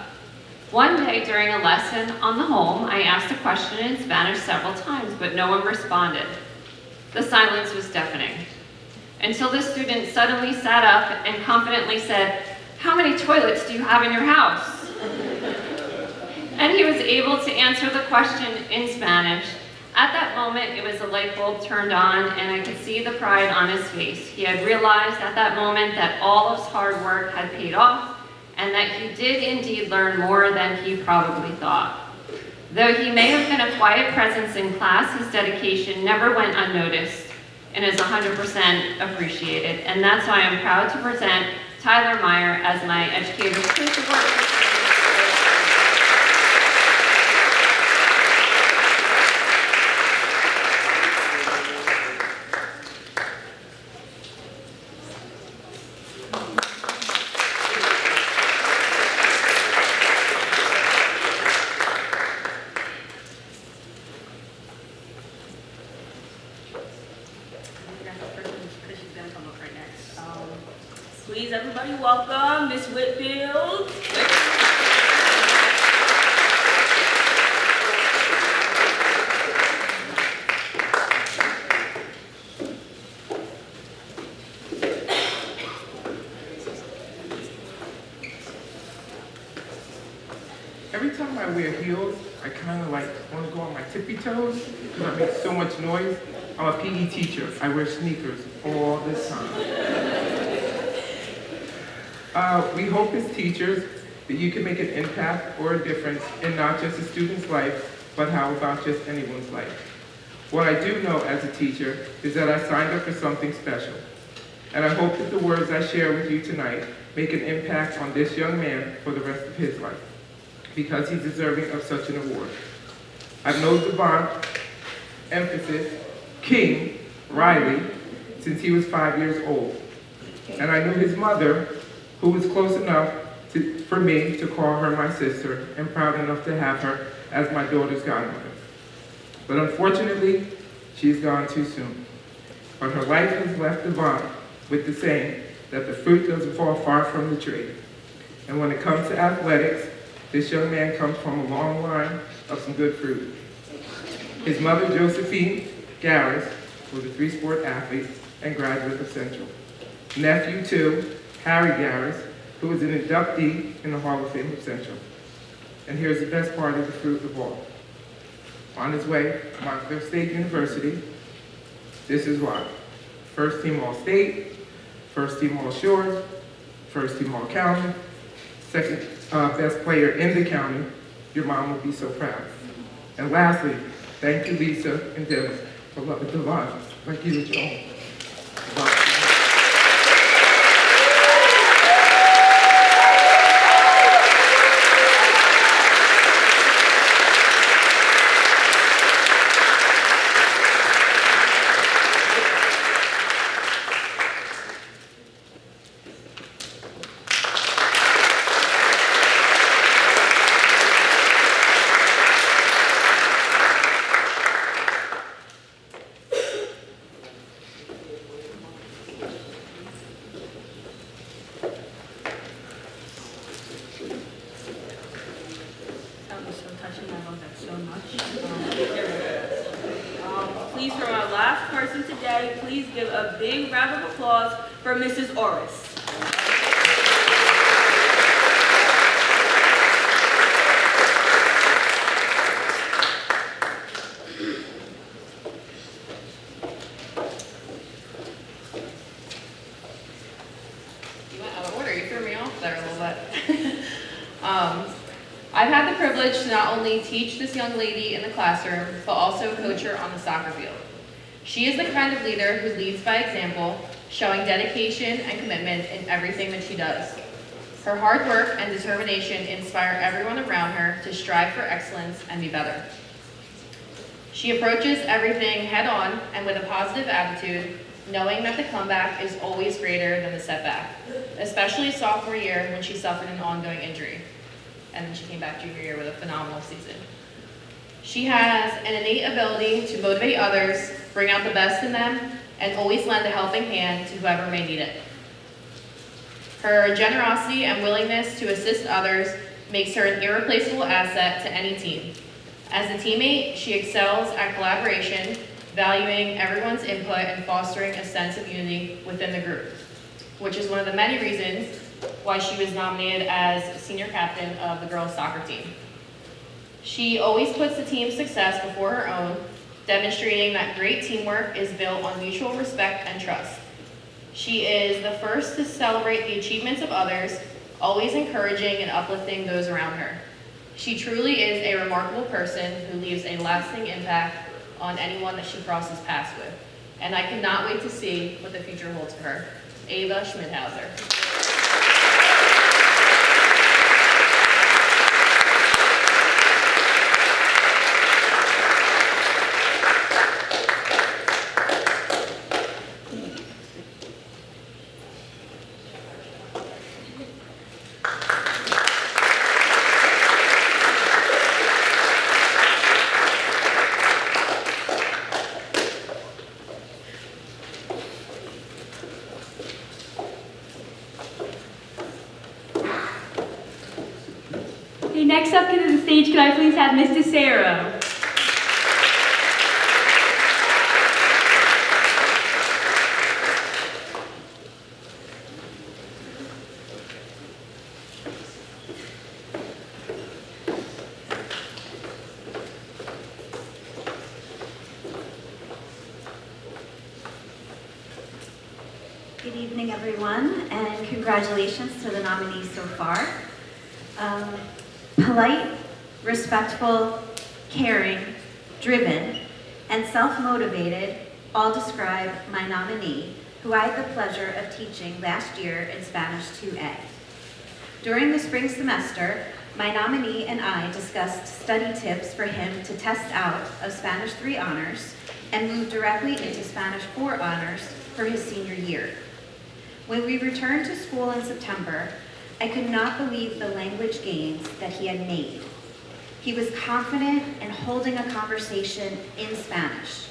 S20: One day during a lesson on the home, I asked a question in Spanish several times, but no one responded. The silence was deafening. Until the student suddenly sat up and confidently said, "How many toilets do you have in your house?" And he was able to answer the question in Spanish. At that moment, it was a light bulb turned on, and I could see the pride on his face. He had realized at that moment that all of his hard work had paid off, and that he did indeed learn more than he probably thought. Though he may have been a quiet presence in class, his dedication never went unnoticed and is 100% appreciated. And that's why I'm proud to present Tyler Meyer as my Educator's Choice Award recipient.
S2: Please, everybody, welcome Miss Whitfield.
S21: Every time I wear heels, I kind of like want to go on my tippy toes because I make so much noise. I'm a PE teacher. I wear sneakers all the time. We hope as teachers that you can make an impact or a difference in not just a student's life, but how about just anyone's life. What I do know as a teacher is that I signed up for something special. And I hope that the words I share with you tonight make an impact on this young man for the rest of his life, because he's deserving of such an award. I've known Devon, emphasis, King, Riley, since he was 5 years old. And I knew his mother, who was close enough for me to call her my sister and proud enough to have her as my daughter's godmother. But unfortunately, she's gone too soon. But her life has left Devon with the saying that the fruit doesn't fall far from the tree. And when it comes to athletics, this young man comes from a long line of some good fruit. His mother, Josephine Garris, was a 3-sport athlete and graduate of Central. Nephew, too, Harry Garris, who is an inductee in the Hall of Fame of Central. And here's the best part of the fruit of all. On his way to Montclair State University, this is why. First team All-State, first team All-Shore, first team All-County, second best player in the county. Your mom will be so proud. And lastly, thank you, Lisa and Dennis, for loving Devon like you did your own.
S2: Please, for our last person today, please give a big round of applause for Mrs. Orris.
S22: You went out of order. You threw me off there a little bit. I've had the privilege to not only teach this young lady in the classroom, but also coach her on the soccer field. She is the kind of leader who leads by example, showing dedication and commitment in everything that she does. Her hard work and determination inspire everyone around her to strive for excellence and be better. She approaches everything head on and with a positive attitude, knowing that the comeback is always greater than the setback, especially sophomore year when she suffered an ongoing injury. And then she came back junior year with a phenomenal season. She has an innate ability to motivate others, bring out the best in them, and always lend a helping hand to whoever may need it. Her generosity and willingness to assist others makes her an irreplaceable asset to any team. As a teammate, she excels at collaboration, valuing everyone's input and fostering a sense of unity within the group, which is one of the many reasons why she was nominated as senior captain of the girls' soccer team. She always puts the team's success before her own, demonstrating that great teamwork is built on mutual respect and trust. She is the first to celebrate the achievements of others, always encouraging and uplifting those around her. She truly is a remarkable person who leaves a lasting impact on anyone that she crosses paths with. And I cannot wait to see what the future holds for her. Ava Schmidhauser.
S2: Okay, next up to the stage, can I please have Ms. DeSero?
S19: Good evening, everyone, and congratulations to the nominees so far. Polite, respectful, caring, driven, and self-motivated all describe my nominee, who I had the pleasure of teaching last year in Spanish 2A. During the spring semester, my nominee and I discussed study tips for him to test out of Spanish 3 honors and move directly into Spanish 4 honors for his senior year. When we returned to school in September, I could not believe the language gains that he had made. He was confident in holding a conversation in Spanish,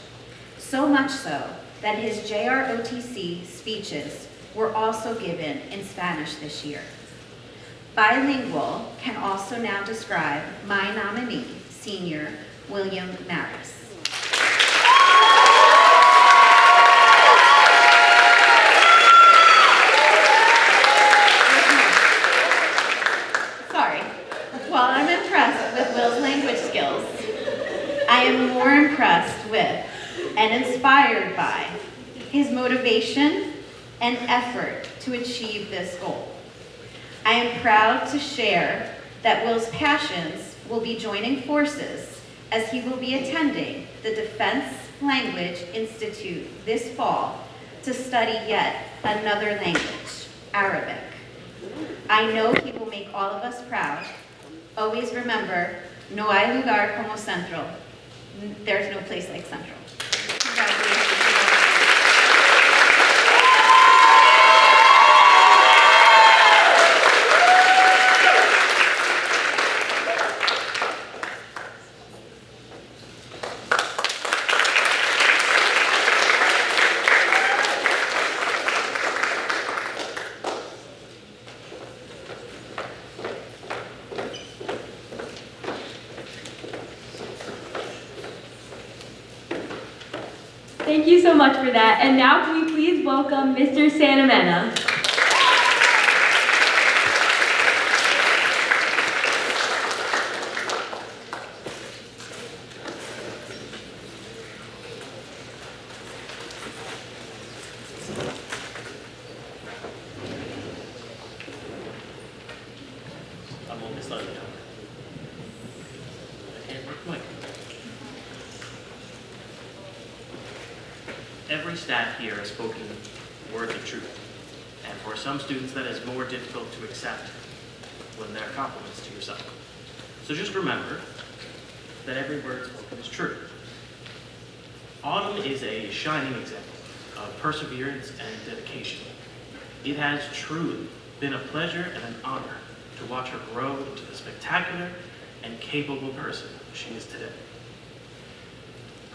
S19: so much so that his JROTC speeches were also given in Spanish this year. Bilingual can also now describe my nominee, Senior William Maris. While I'm impressed with Will's language skills, I am more impressed with and inspired by his motivation and effort to achieve this goal. I am proud to share that Will's passions will be joining forces as he will be attending the Defense Language Institute this fall to study yet another language, Arabic. I know he will make all of us proud. Always remember, no hay lugar como Central. There's no place like Central. Congratulations.
S2: Thank you so much for that. And now can we please welcome Mr. Santamena.
S3: I'm on this side of the camera. I can't work the mic. Every staff here has spoken words of truth, and for some students that is more difficult to accept when they're compliments to yourself. So just remember that every word spoken is true. Autumn is a shining example of perseverance and dedication. It has truly been a pleasure and an honor to watch her grow into the spectacular and capable person she is today.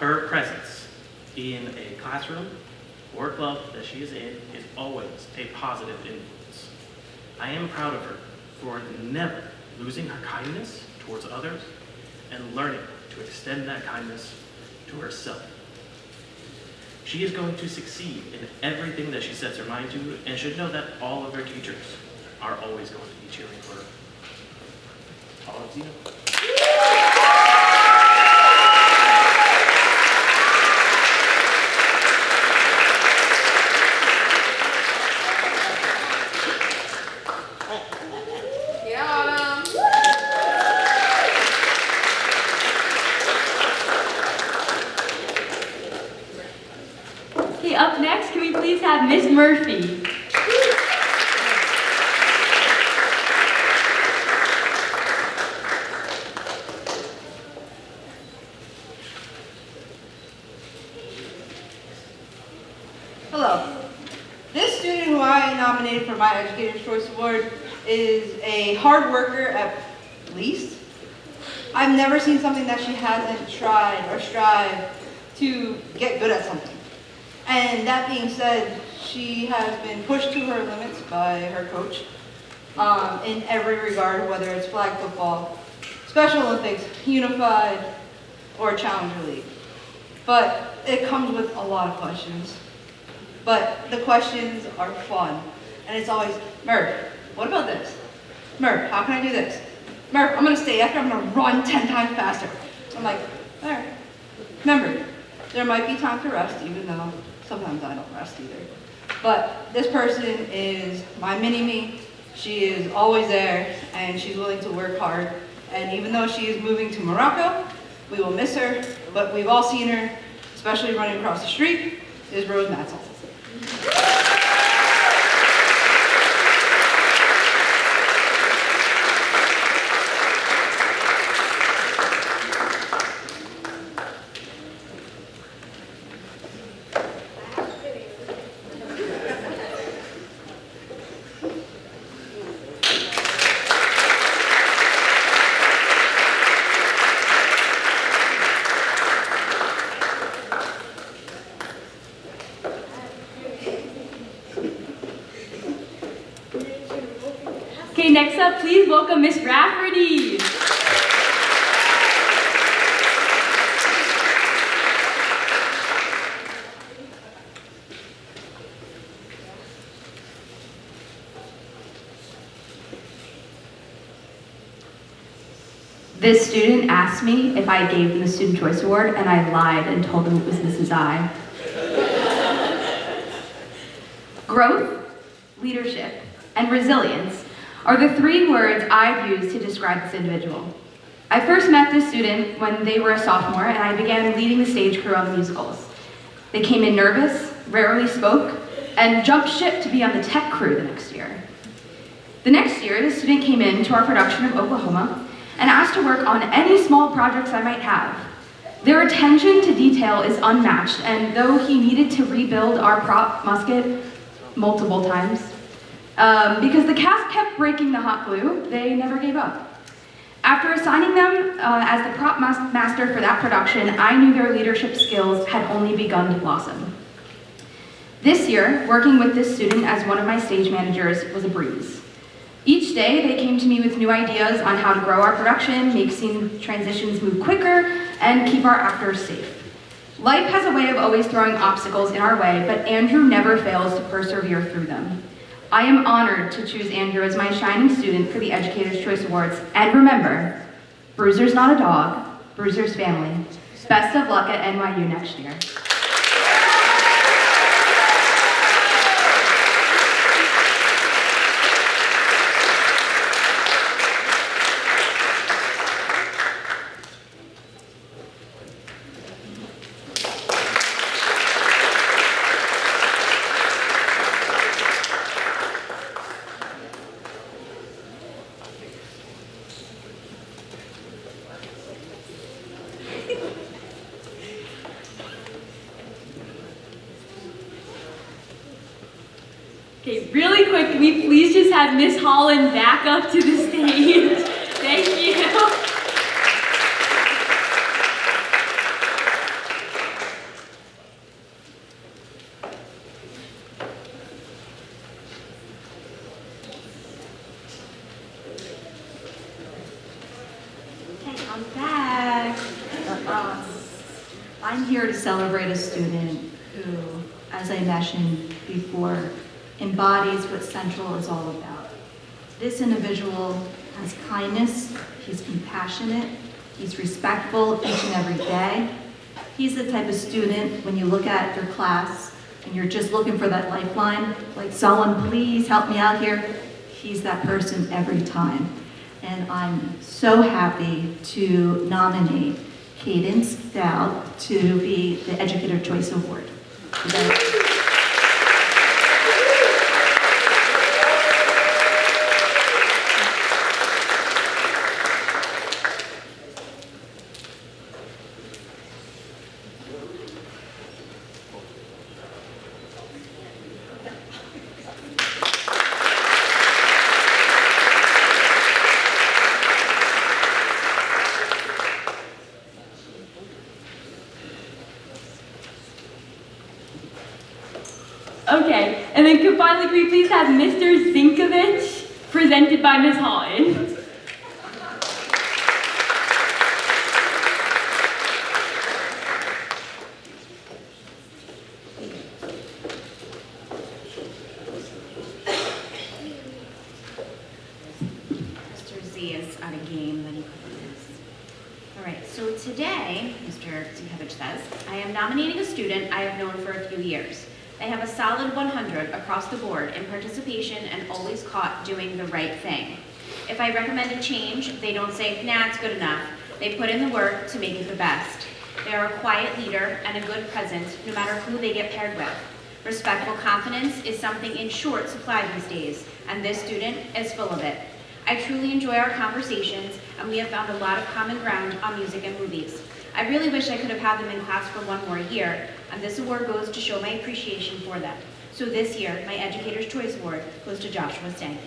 S3: Her presence in a classroom or club that she is in is always a positive influence. I am proud of her for never losing her kindness towards others and learning to extend that kindness to herself. She is going to succeed in everything that she sets her mind to and should know that all of her teachers are always going to be cheering for her. All of Zena.
S2: have Miss Murphy.
S4: Hello. This student who I nominated for my Educator's Choice Award is a hard worker at least. I've never seen something that she hasn't tried or strived to get good at something. And that being said, she has been pushed to her limits by her coach in every regard, whether it's flag football, Special Olympics, Unified, or Challenger League. But it comes with a lot of questions. But the questions are fun. And it's always, Murph, what about this? Murph, how can I do this? Murph, I'm gonna stay after, I'm gonna run 10 times faster. I'm like, all right. Remember, there might be time to rest, even though sometimes I don't rest either. But this person is my mini-me. She is always there, and she's willing to work hard. And even though she is moving to Morocco, we will miss her, but we've all seen her, especially running across the street, is Rose Matzel.
S2: Okay, next up, please welcome Miss Rafferty. This student asked me if I gave them the Student Choice Award, and I lied and told them it was Mrs. I. Growth, leadership, and resilience are the three words I've used to describe this individual. I first met this student when they were a sophomore, and I began leading the stage crew on the musicals. They came in nervous, rarely spoke, and jumped ship to be on the tech crew the next year. The next year, the student came in to our production of Oklahoma and asked to work on any small projects I might have. Their attention to detail is unmatched, and though he needed to rebuild our prop musket multiple times, because the cast kept breaking the hot glue, they never gave up. After assigning them as the prop master for that production, I knew their leadership skills had only begun to blossom. This year, working with this student as one of my stage managers was a breeze. Each day, they came to me with new ideas on how to grow our production, make scene transitions move quicker, and keep our actors safe. Life has a way of always throwing obstacles in our way, but Andrew never fails to persevere through them. I am honored to choose Andrew as my shining student for the Educator's Choice Awards. And remember, Bruiser's not a dog, Bruiser's family. Best of luck at NYU next year. Okay, really quick, can we please just have Miss Holland back up to the stage? Thank you.
S19: Okay, I'm back. I'm here to celebrate a student who, as I mentioned before, embodies what Central is all about. This individual has kindness, he's compassionate, he's respectful each and every day. He's the type of student, when you look at your class and you're just looking for that lifeline, like someone please help me out here, he's that person every time. And I'm so happy to nominate Cadence Dowd to be the Educator Choice Award.
S2: Okay, and then finally, can we please have Mr. Zinkovich, presented by Ms. Houghton.
S13: Mr. Z is at a game that he couldn't miss. All right, so today, Mr. Zinkovich says, I am nominating a student I have known for a few years. They have a solid 100 across the board in participation and always caught doing the right thing. If I recommend a change, they don't say, nah, it's good enough. They put in the work to make it the best. They are a quiet leader and a good presence, no matter who they get paired with. Respectful confidence is something in short supply these days, and this student is full of it. I truly enjoy our conversations, and we have found a lot of common ground on music and movies. I really wish I could have had them in class for one more year, and this award goes to show my appreciation for them. So this year, my Educator's Choice Award goes to Joshua Stanley.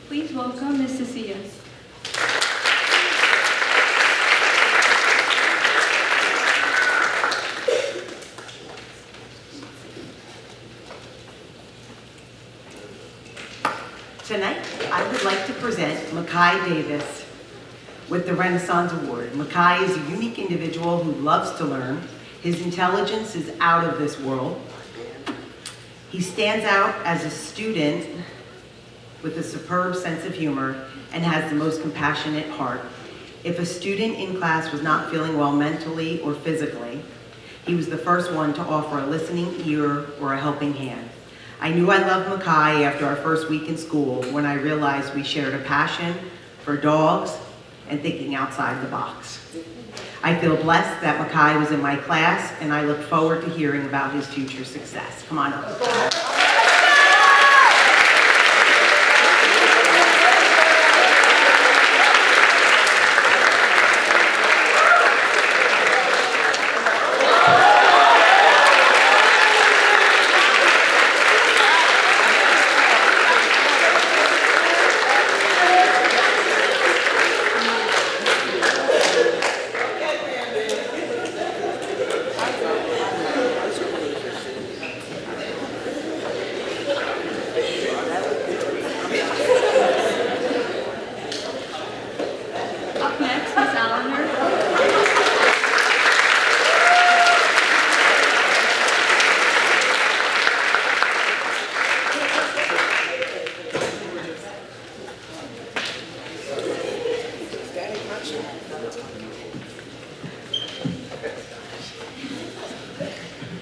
S1: Please welcome Ms. Casillas.
S5: Tonight, I would like to present Makai Davis with the Renaissance Award. Makai is a unique individual who loves to learn. His intelligence is out of this world. He stands out as a student with a superb sense of humor and has the most compassionate heart. If a student in class was not feeling well mentally or physically, he was the first one to offer a listening ear or a helping hand. I knew I loved Makai after our first week in school when I realized we shared a passion for dogs and thinking outside the box. I feel blessed that Makai was in my class, and I look forward to hearing about his future success. Come on up.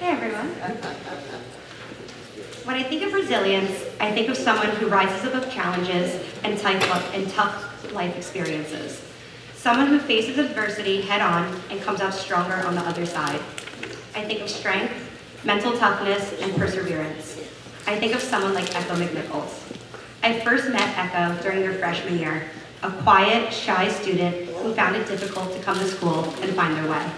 S13: Hey everyone. When I think of resilience, I think of someone who rises above challenges and tough life experiences. Someone who faces adversity head on and comes out stronger on the other side. I think of strength, mental toughness, and perseverance. I think of someone like Echo McNichols. I first met Echo during her freshman year, a quiet, shy student who found it difficult to come to school and find their way.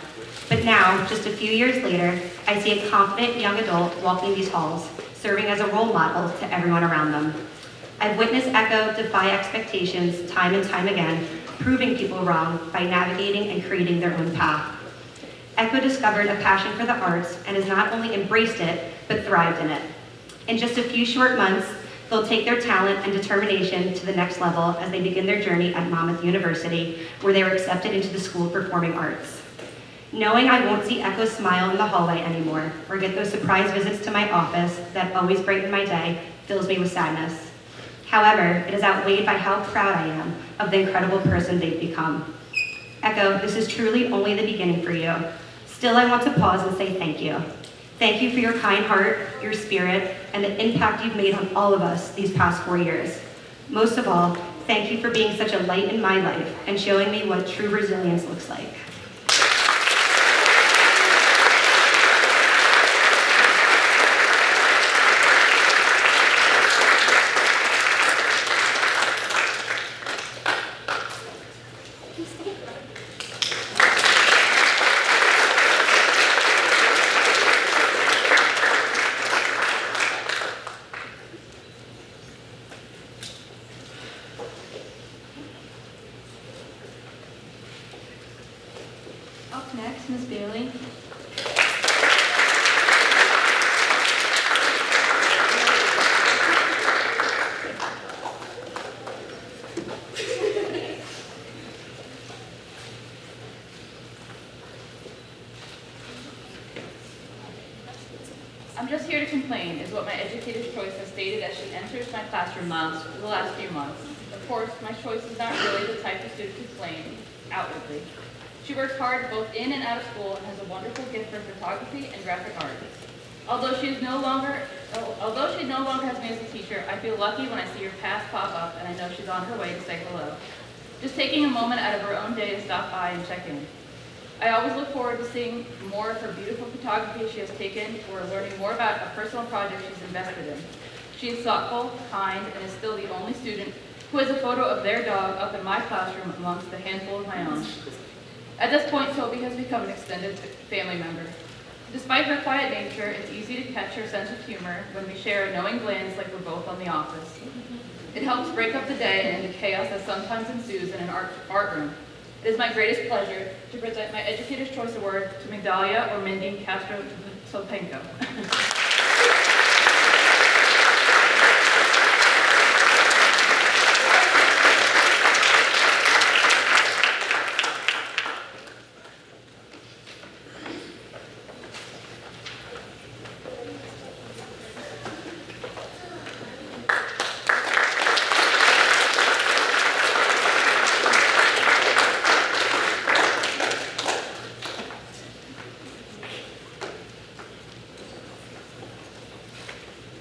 S13: But now, just a few years later, I see a confident young adult walking these halls, serving as a role model to everyone around them. I've witnessed Echo defy expectations time and time again, proving people wrong by navigating and creating their own path. Echo discovered a passion for the arts and has not only embraced it, but thrived in it. In just a few short months, they'll take their talent and determination to the next level as they begin their journey at Monmouth University, where they were accepted into the School of Performing Arts. Knowing I won't see Echo smile in the hallway anymore, or get those surprise visits to my office that always brighten my day, fills me with sadness. However, it is outweighed by how proud I am of the incredible person they've become. Echo, this is truly only the beginning for you. Still, I want to pause and say thank you. Thank you for your kind heart, your spirit, and the impact you've made on all of us these past 4 years. Most of all, thank you for being such a light in my life and showing me what true resilience looks like.
S1: Up next, Ms. Bailey.
S22: I'm just here to complain, is what my educator's choice has stated as she enters my classroom for the last few months. Of course, my choice is not really the type of student to complain outwardly. She works hard both in and out of school and has a wonderful gift for photography and graphic art. Although she no longer has me as a teacher, I feel lucky when I see her path pop up and I know she's on her way to say hello. Just taking a moment out of her own day to stop by and check in. I always look forward to seeing more of her beautiful photography she has taken or learning more about a personal project she's invested in. She is thoughtful, kind, and is still the only student who has a photo of their dog up in my classroom amongst a handful of my own. At this point, Toby has become an extended family member. Despite her quiet nature, it's easy to catch her sense of humor when we share a knowing glance like we're both on The Office. It helps break up the day and the chaos that sometimes ensues in an art room. It is my greatest pleasure to present my Educator's Choice Award to Migdalia or Mindy Castro-Sopenko.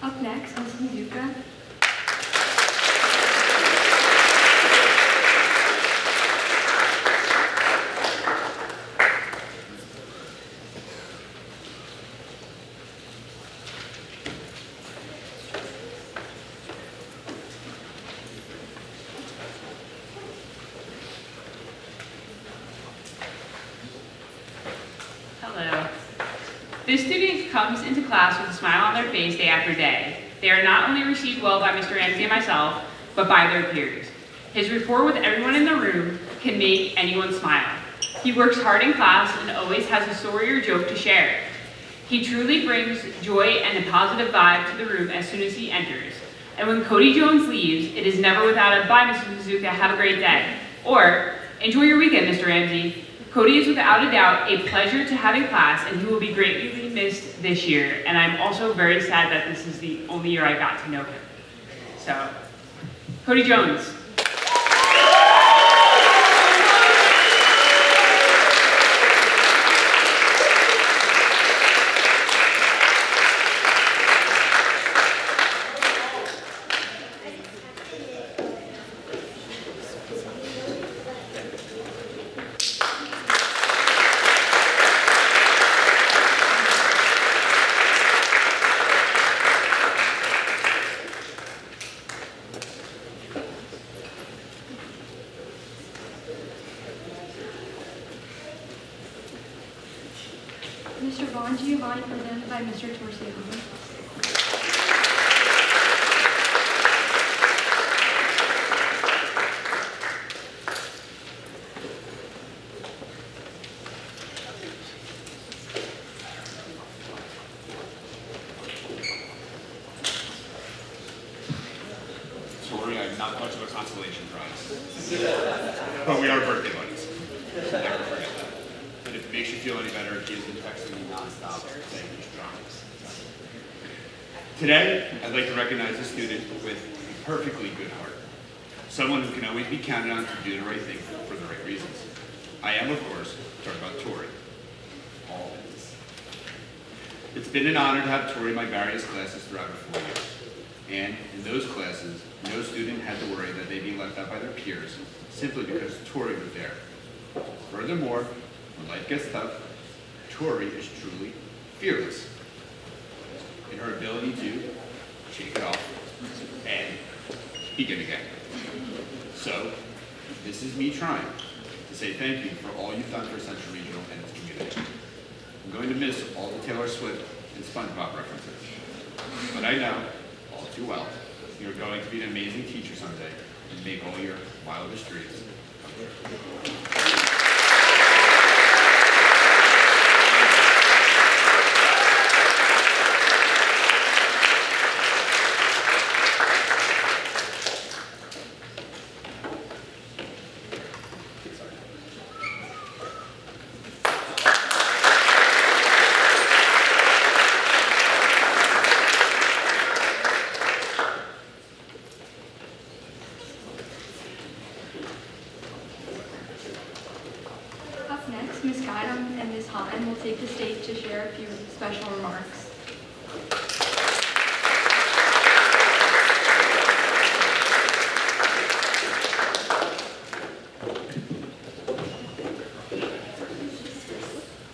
S1: Up next, Ms. Mizuka.
S6: Hello. This student comes into class with a smile on their face day after day. They are not only received well by Mr. Ramsey and myself, but by their peers. His rapport with everyone in the room can make anyone smile. He works hard in class and always has a story or joke to share. He truly brings joy and a positive vibe to the room as soon as he enters. And when Cody Jones leaves, it is never without a "Bye, Mrs. Mizuka, have a great day," or "Enjoy your weekend, Mr. Ramsey." Cody is without a doubt a pleasure to have in class, and he will be greatly missed this year. And I'm also very sad that this is the only year I got to know him. So, Cody Jones.
S1: Mr. Vaughn Giovanni, presented by Mr. Torsiano.
S15: Tori, I'm not much of a consolation prize. But we are birthday buddies. Never forget that. And if it makes you feel any better, he has been texting me nonstop saying he's drunk. Today, I'd like to recognize a student with a perfectly good heart. Someone who can always be counted on to do the right thing for the right reasons. I am, of course, talking about Tori. Always. It's been an honor to have Tori in my various classes throughout her 4 years. And in those classes, no student had to worry that they'd be left out by their peers simply because Tori was there. Furthermore, when life gets tough, Tori is truly fearless in her ability to shake it off and begin again. So, this is me trying to say thank you for all you've done for Central Regional and its community. I'm going to miss all the Taylor Swift and SpongeBob references. But I know, all too well, you're going to be an amazing teacher someday and make all your wildest dreams come true.
S1: Next, Ms. Guidam and Ms. Hahn will take the stage to share a few special remarks.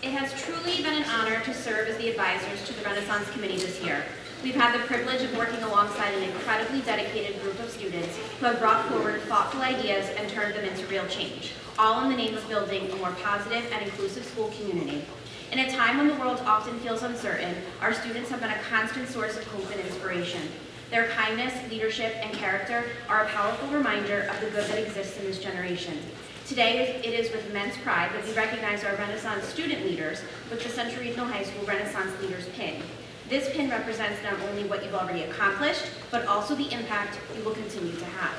S13: It has truly been an honor to serve as the advisors to the Renaissance Committee this year. We've had the privilege of working alongside an incredibly dedicated group of students who have brought forward thoughtful ideas and turned them into real change, all in the name of building a more positive and inclusive school community. In a time when the world often feels uncertain, our students have been a constant source of hope and inspiration. Their kindness, leadership, and character are a powerful reminder of the good that exists in this generation. Today, it is with immense pride that we recognize our Renaissance student leaders with the Central Regional High School Renaissance Leaders Pin. This pin represents not only what you've already accomplished, but also the impact you will continue to have.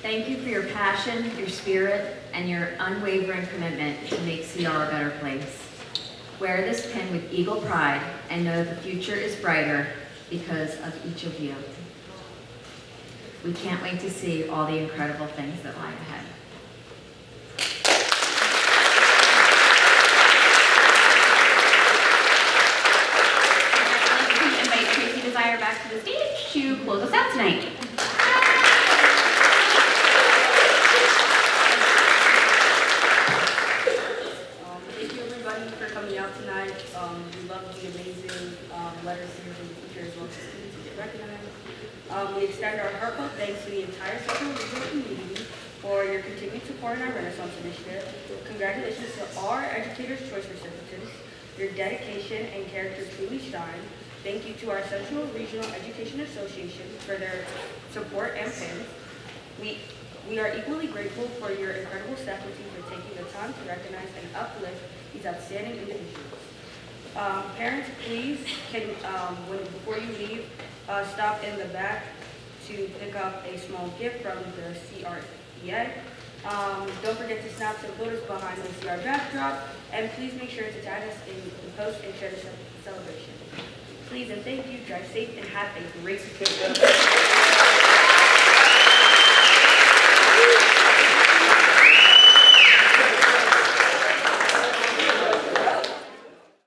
S10: Thank you for your passion, your spirit, and your unwavering commitment to make CR a better place. Wear this pin with eagle pride and know the future is brighter because of each of you. We can't wait to see all the incredible things that lie ahead.
S13: I'd like to invite Tracy Desire back to the stage to close us out tonight.
S7: Thank you everybody for coming out tonight. We love the amazing letters here from the teachers as well as the students to get recognized. We extend our heartfelt thanks to the entire Central Regional community for your continued support in our Renaissance Initiative. Congratulations to all our Educators' Choice recipients. Your dedication and character truly shine. Thank you to our Central Regional Education Association for their support and pins. We are equally grateful for your incredible faculty for taking the time to recognize and uplift these outstanding individuals. Parents, please, before you leave, stop in the back to pick up a small gift from the CREA. Don't forget to snap some photos behind the CR draft drop, and please make sure to tag us in the post and share the celebration. Please and thank you, drive safe, and have a great day.